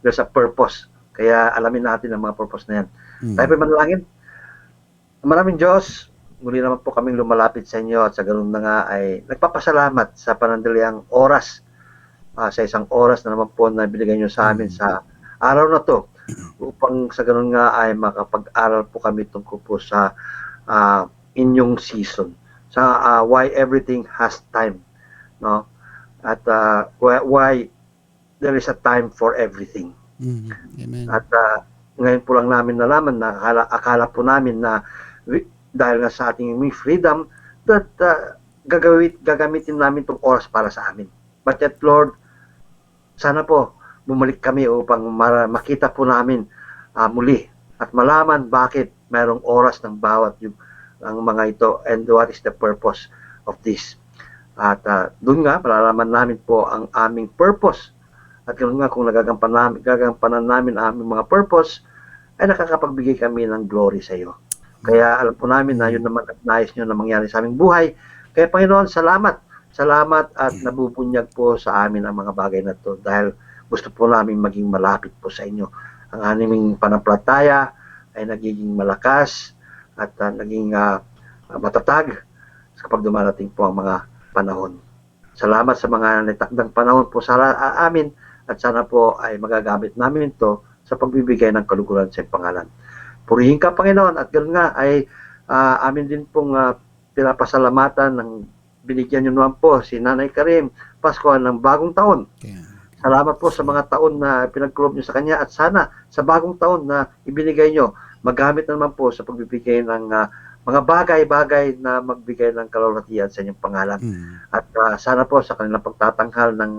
there's a purpose. Kaya alamin natin ang mga purpose na yan. Tayo po manalangin. Maraming Diyos, muli naman po kaming lumalapit sa inyo at sa ganun na nga ay nagpapasalamat sa panandaliang oras, sa isang oras na naman po na binigay nyo sa amin sa araw na to upang sa ganun nga ay makapag-aral po kami tungkol po sa inyong season, sa why everything has time, no? At why there is a time for everything. Amen. At ngayon po lang namin nalaman na akala po namin na dahil nga sa ating freedom that gagamitin namin itong oras para sa amin. But yet, Lord, sana po bumalik kami upang makita po namin muli at malaman bakit mayroong oras ng bawat ang mga ito and what is the purpose of this. At doon nga, malalaman namin po ang aming purpose. At ganoon nga, kung nagagampanan namin ang aming mga purpose, ay nakakapagbigay kami ng glory sa iyo. Kaya alam po namin na yun naman at nais nyo na mangyari sa aming buhay. Kaya Panginoon, salamat. Salamat at nabubunyag po sa amin ang mga bagay na ito dahil gusto po namin maging malapit po sa inyo. Ang aming panampalataya ay nagiging malakas at naging matatag kapag dumarating po ang mga panahon. Salamat sa mga natakdang panahon po sa amin at sana po ay magagamit namin ito sa pagbibigay ng kaluguran sa pangalan. Purihin ka, Panginoon, at ganoon nga ay amin din pong pinapasalamatan ng binigyan nyo naman po si Nanay Karim Pasko ng bagong taon. Yeah. Salamat po sa mga taon na pinagkulob nyo sa kanya at sana sa bagong taon na ibinigay nyo, magamit naman po sa pagbibigay ng mga bagay-bagay na magbigay ng kalulatian sa inyong pangalan. At sana po sa kanilang pagtatanghal ng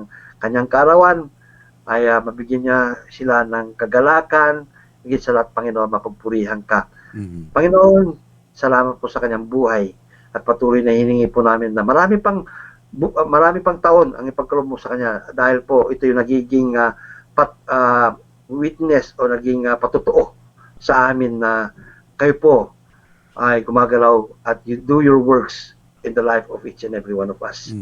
kanyang kaarawan ay mabigyan niya sila ng kagalakan, higit sa lahat, Panginoon, mapagpurihan ka. Panginoon, salamat po sa kanyang buhay at patuloy na hiningi po namin na marami pang taon ang ipagkaloob mo sa kanya dahil po ito yung nagiging witness o naging patutuo sa amin na kayo po ay gumagalaw at you do your works in the life of each and every one of us.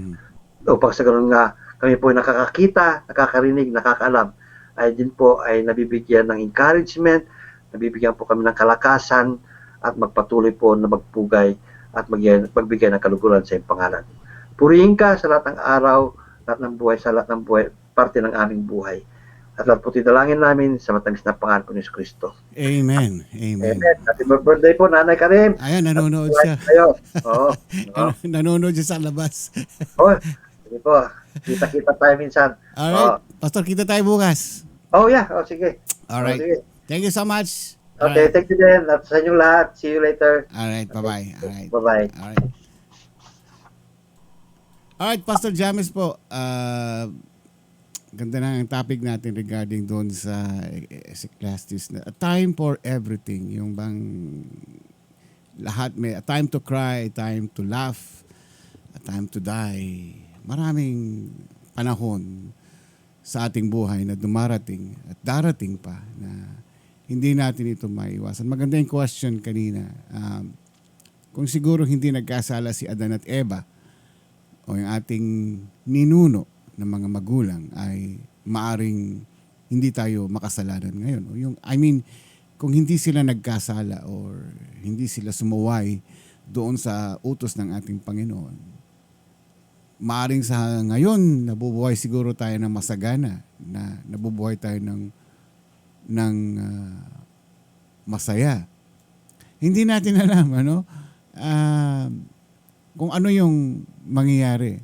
Upang sa ganun nga, kami po ay nakakakita, nakakarinig, nakakaalam, ay din po ay nabibigyan ng encouragement, nabibigyan po kami ng kalakasan at magpatuloy po na magpugay at magbigay ng kaluguran sa iyong pangalan. Purihin ka sa lahat ng araw, lahat ng buhay, sa lahat ng buhay, parte ng aming buhay. At lahat po tinalangin namin sa matamis na pangalan po ni Kristo. Amen. Amen. Amen. Happy birthday po, Nanay Karim. Ayan, nanonood siya. Oo. Nanonood siya sa labas. Sige po. Kita-kita tayo minsan. Alright. Pastor, kita tayo bukas. Yeah. Sige. Alright. Sige. Thank you so much. Okay, thank you din. At sa inyong lahat. See you later. Alright, bye-bye. Alright. Bye-bye. Alright, Pastor James po. Ganda na ang topic natin regarding doon sa Ecclesiastes na a time for everything. Yung bang lahat may a time to cry, a time to laugh, a time to die. Maraming panahon sa ating buhay na dumarating at darating pa na hindi natin ito maiwasan. Maganda yung question kanina. Kung siguro hindi nagkasala si Adan at Eva o yung ating ninuno ng mga magulang ay maaring hindi tayo makasalanan ngayon. O yung, kung hindi sila nagkasala or hindi sila sumuway doon sa utos ng ating Panginoon, maaring sa ngayon nabubuhay siguro tayo ng masagana, na nabubuhay tayo ng masaya. Hindi natin alam kung ano yung mangyayari.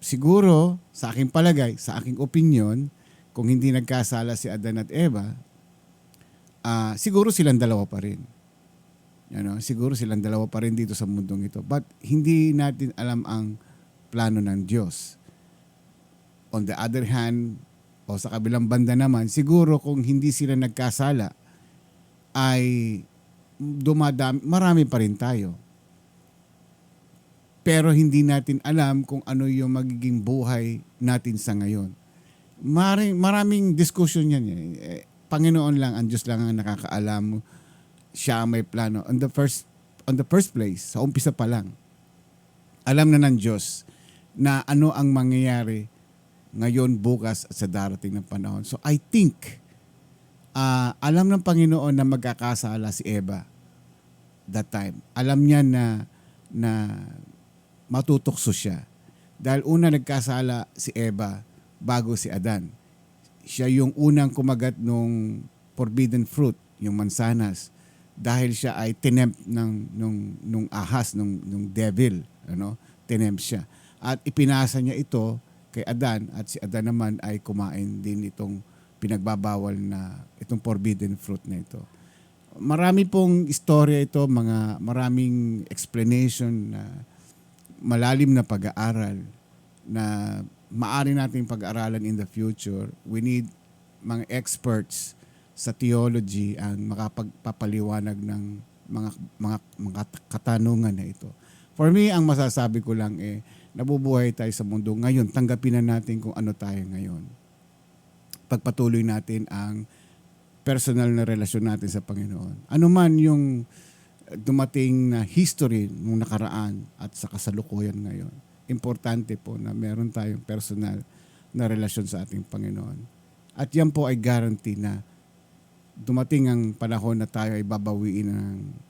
Siguro sa aking palagay, sa aking opinion, kung hindi nagkasala si Adan at Eva, siguro silang dalawa pa rin. Siguro silang dalawa pa rin dito sa mundong ito. But hindi natin alam ang plano ng Diyos. On the other hand, o sa kabilang banda naman, siguro kung hindi sila nagkasala, ay marami pa rin tayo. Pero hindi natin alam kung ano yung magiging buhay natin sa ngayon. Maraming discussion yan. Panginoon lang, ang Diyos lang ang nakakaalam. Siya may plano. On the first place, sa umpisa pa lang, alam na ng Diyos na ano ang mangyayari ngayon, bukas at sa darating ng panahon. So I think, alam ng Panginoon na magkakasala si Eva that time. Alam niya na matutokso siya. Dahil una nagkasala si Eva bago si Adan. Siya yung unang kumagat nung forbidden fruit, yung mansanas, dahil siya ay tinempt nung ahas, nung devil. Tinempt siya. At ipinasa niya ito kay Adan, at si Adan naman ay kumain din itong pinagbabawal na itong forbidden fruit na ito. Marami pong istorya ito, maraming explanation na malalim na pag-aaral na maaari nating pag-aralan in the future. We need mga experts sa theology ang makapagpapaliwanag ng mga katanungan na ito. For me, ang masasabi ko lang nabubuhay tayo sa mundo ngayon. Tanggapin na natin kung ano tayo ngayon. Pagpatuloy natin ang personal na relasyon natin sa Panginoon. Ano man yung dumating na history nung nakaraan at sa kasalukuyan ngayon, importante po na meron tayong personal na relasyon sa ating Panginoon. At yan po ay guarantee na dumating ang panahon na tayo ay babawiin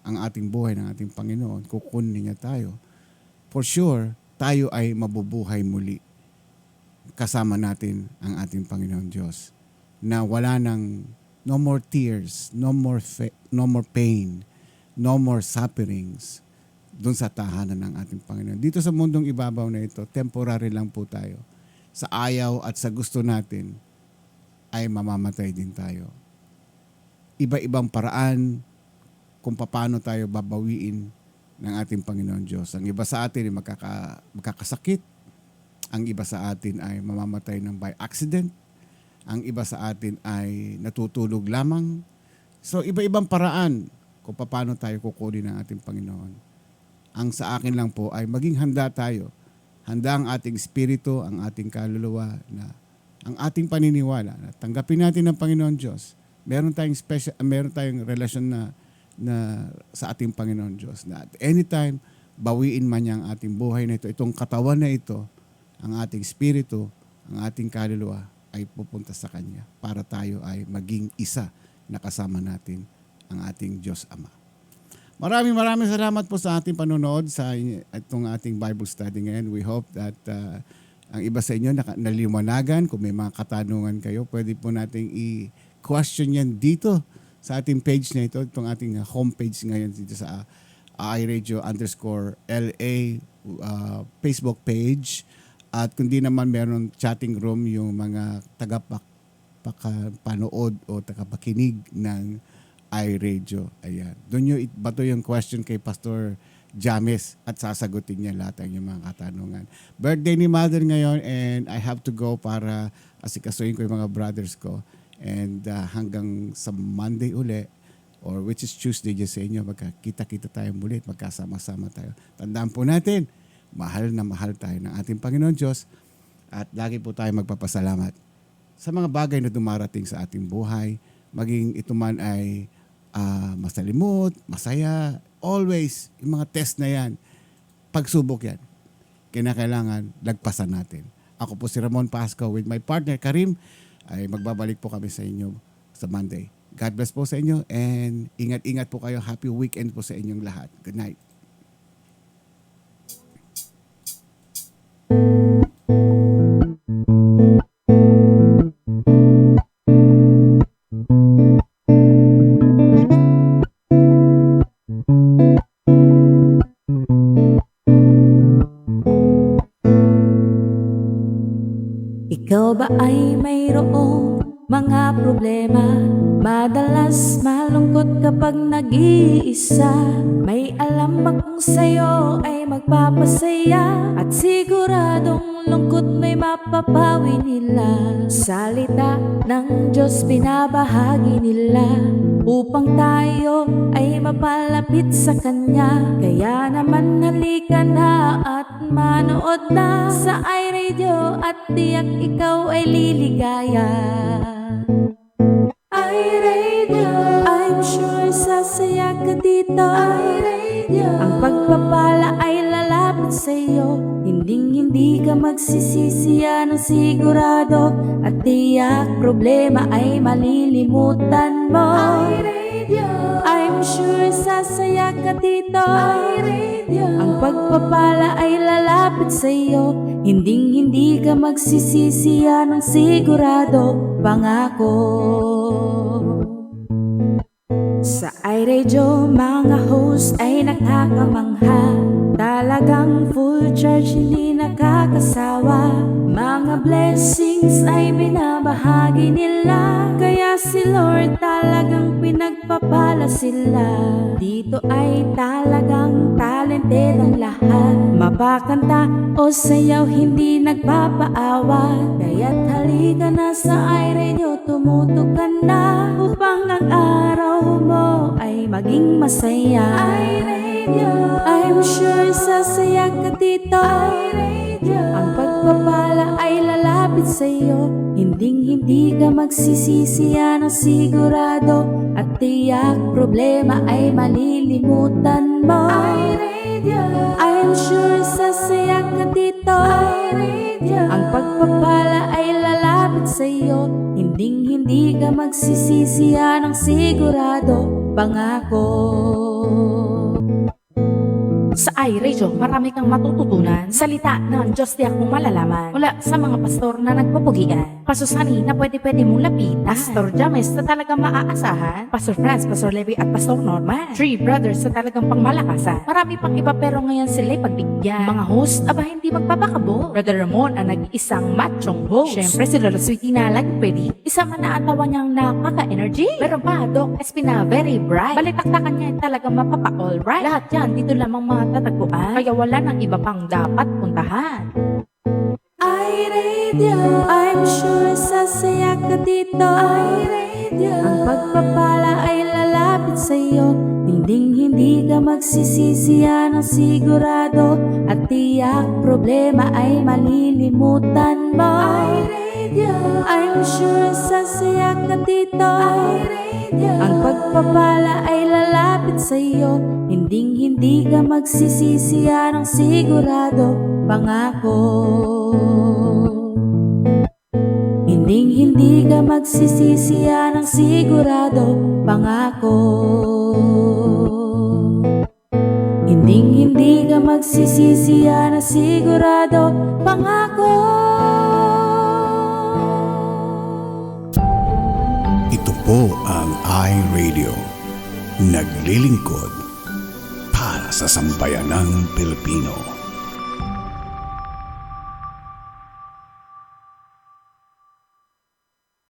ang ating buhay ng ating Panginoon, kukunin niya tayo. For sure, tayo ay mabubuhay muli kasama natin ang ating Panginoon Diyos, na wala nang no more tears, no more pain, no more sufferings doon sa tahanan ng ating Panginoon. Dito sa mundong ibabaw na ito, temporary lang po tayo. Sa ayaw at sa gusto natin ay mamamatay din tayo. Iba-ibang paraan kung paano tayo babawiin ng ating Panginoon Diyos. Ang iba sa atin ay magkakasakit. Ang iba sa atin ay mamamatay ng by accident. Ang iba sa atin ay natutulog lamang. So iba-ibang paraan kung paano tayo kukunin ng ating Panginoon. Ang sa akin lang po ay maging handa tayo. Handa ang ating espiritu, ang ating kaluluwa, na ang ating paniniwala na tanggapin natin ng Panginoon Diyos. Meron tayong relasyon na sa ating Panginoon Diyos, na at anytime bawiin man niya ang ating buhay na ito, itong katawan na ito, ang ating espiritu, ang ating kaluluwa ay pupunta sa Kanya para tayo ay maging isa na kasama natin ang ating Diyos Ama. Maraming salamat po sa ating panonood sa itong ating Bible study ngayon. We hope that ang iba sa inyo naliwanagan. Kung may mga katanungan kayo, pwede po nating i-question yan dito sa ating page na ito, itong ating homepage ngayon dito sa iRadio_LA Facebook page. At kung di naman meron chatting room yung mga tagapanood o tagapakinig ng iRadio. Ayan. Doon nyo bato yung question kay Pastor James at sasagutin niya lahat ng yung mga katanungan. Birthday ni Mother ngayon and I have to go para asikasuhin ko yung mga brothers ko. And hanggang sa Monday uli, or which is Tuesday dyan sa inyo, magkakita-kita tayo muli at magkasama-sama tayo. Tandaan po natin, mahal na mahal tayo ng ating Panginoon Diyos at lagi po tayo magpapasalamat sa mga bagay na dumarating sa ating buhay, maging ito man ay masalimot, masaya, always, yung mga test na yan, pagsubok yan, kinakailangan lagpasan natin. Ako po si Ramon Pasco with my partner Karim, ay magbabalik po kami sa inyo sa Monday. God bless po sa inyo and ingat-ingat po kayo. Happy weekend po sa inyong lahat. Good night. Ikaw ba ay mayroong mga problema? Madalas malungkot kapag nag-iisa. May alam akong sa'yo ay magpapasaya, at siguradong lungkot may mapapawi nila. Salita ng Diyos binabahagi nila upang tayo ay mapalapit sa Kanya. Kaya naman halika na at manood na sa iRadio at tiyak ikaw ay liligaya. iRadio, I'm sure sasaya ka dito. iRadio, ang pagpapala ay lalapit sa'yo. Hindi ka magsisisi, yan ang sigurado, at tiyak problema ay malilimutan mo. iRadio, I'm sure sasaya ka dito. iRadio, ang pagpapala ay lalapit sa'yo. Hindi ka magsisisi, yan ang sigurado, pangako. Sa iRadio, mga host ay nakakamangha. Talagang full charge, hindi nakakasawa. Mga blessings ay binabahagi nila. Kaya si Lord talagang pinagpapala sila. Dito ay talagang talented ang lahat. Mapakanta o sayaw, hindi nagpapaawa. Kaya't halika na sa iRadio, tumutok ka na upang ang araw mo ay maging masaya. iRadio, I'm sure sasaya ka dito. iRadio, ang pagpapala ay lalapit sa'yo. Hindi ka magsisisi, yan ang sigurado, at tiyak problema ay malilimutan mo. iRadio, I'm sure sasaya ka dito. iRadio, ang pagpapala ay lalapit sa'yo. Hindi ka magsisisi, yan ang sigurado, pangako. Sa iRadio, marami kang matututunan. Salita ng Diyos tiyak mong malalaman. Mula sa mga pastor na nagpapugian. Pasusani na pwede mong lapitan. Pastor James na talagang maaasahan. Pastor Franz, Pastor Levi at Pastor Norman. 3 brothers na talagang pangmalakasan. Marami pang iba pero ngayon sila'y pagbigyan. Mga host, aba hindi magpapakabo. Brother Ramon ang nag-iisang machong host. Siyempre si Lolo Sweetie na lagi pwede. Isa man na ang tawa niyang nakaka-energy. Meron pa Doc Espina, very bright. Balitaktakan niya yung talagang mapapa-alright. Lahat yan dito lamang mga tatagpuan, kaya wala nang iba pang dapat puntahan. iRadio, I'm sure sasaya ka dito. iRadio, ang pagpapala ay lalapit sa'yo. Hindi ka magsisisi, yan ang sigurado, at tiyak problema ay malilimutan mo. iRadio, I'm sure sasaya ka dito. iRadio, ang pagpapala ay lalapit sa'yo. Hindi ka magsisisi, yan ang sigurado, pangako. Hindi ka magsisisi, yan ang sigurado, pangako. Hindi ka magsisisi, yan ang sigurado, pangako. Ito po ang iRadio. Naglilingkod para sa sambayanang Pilipino.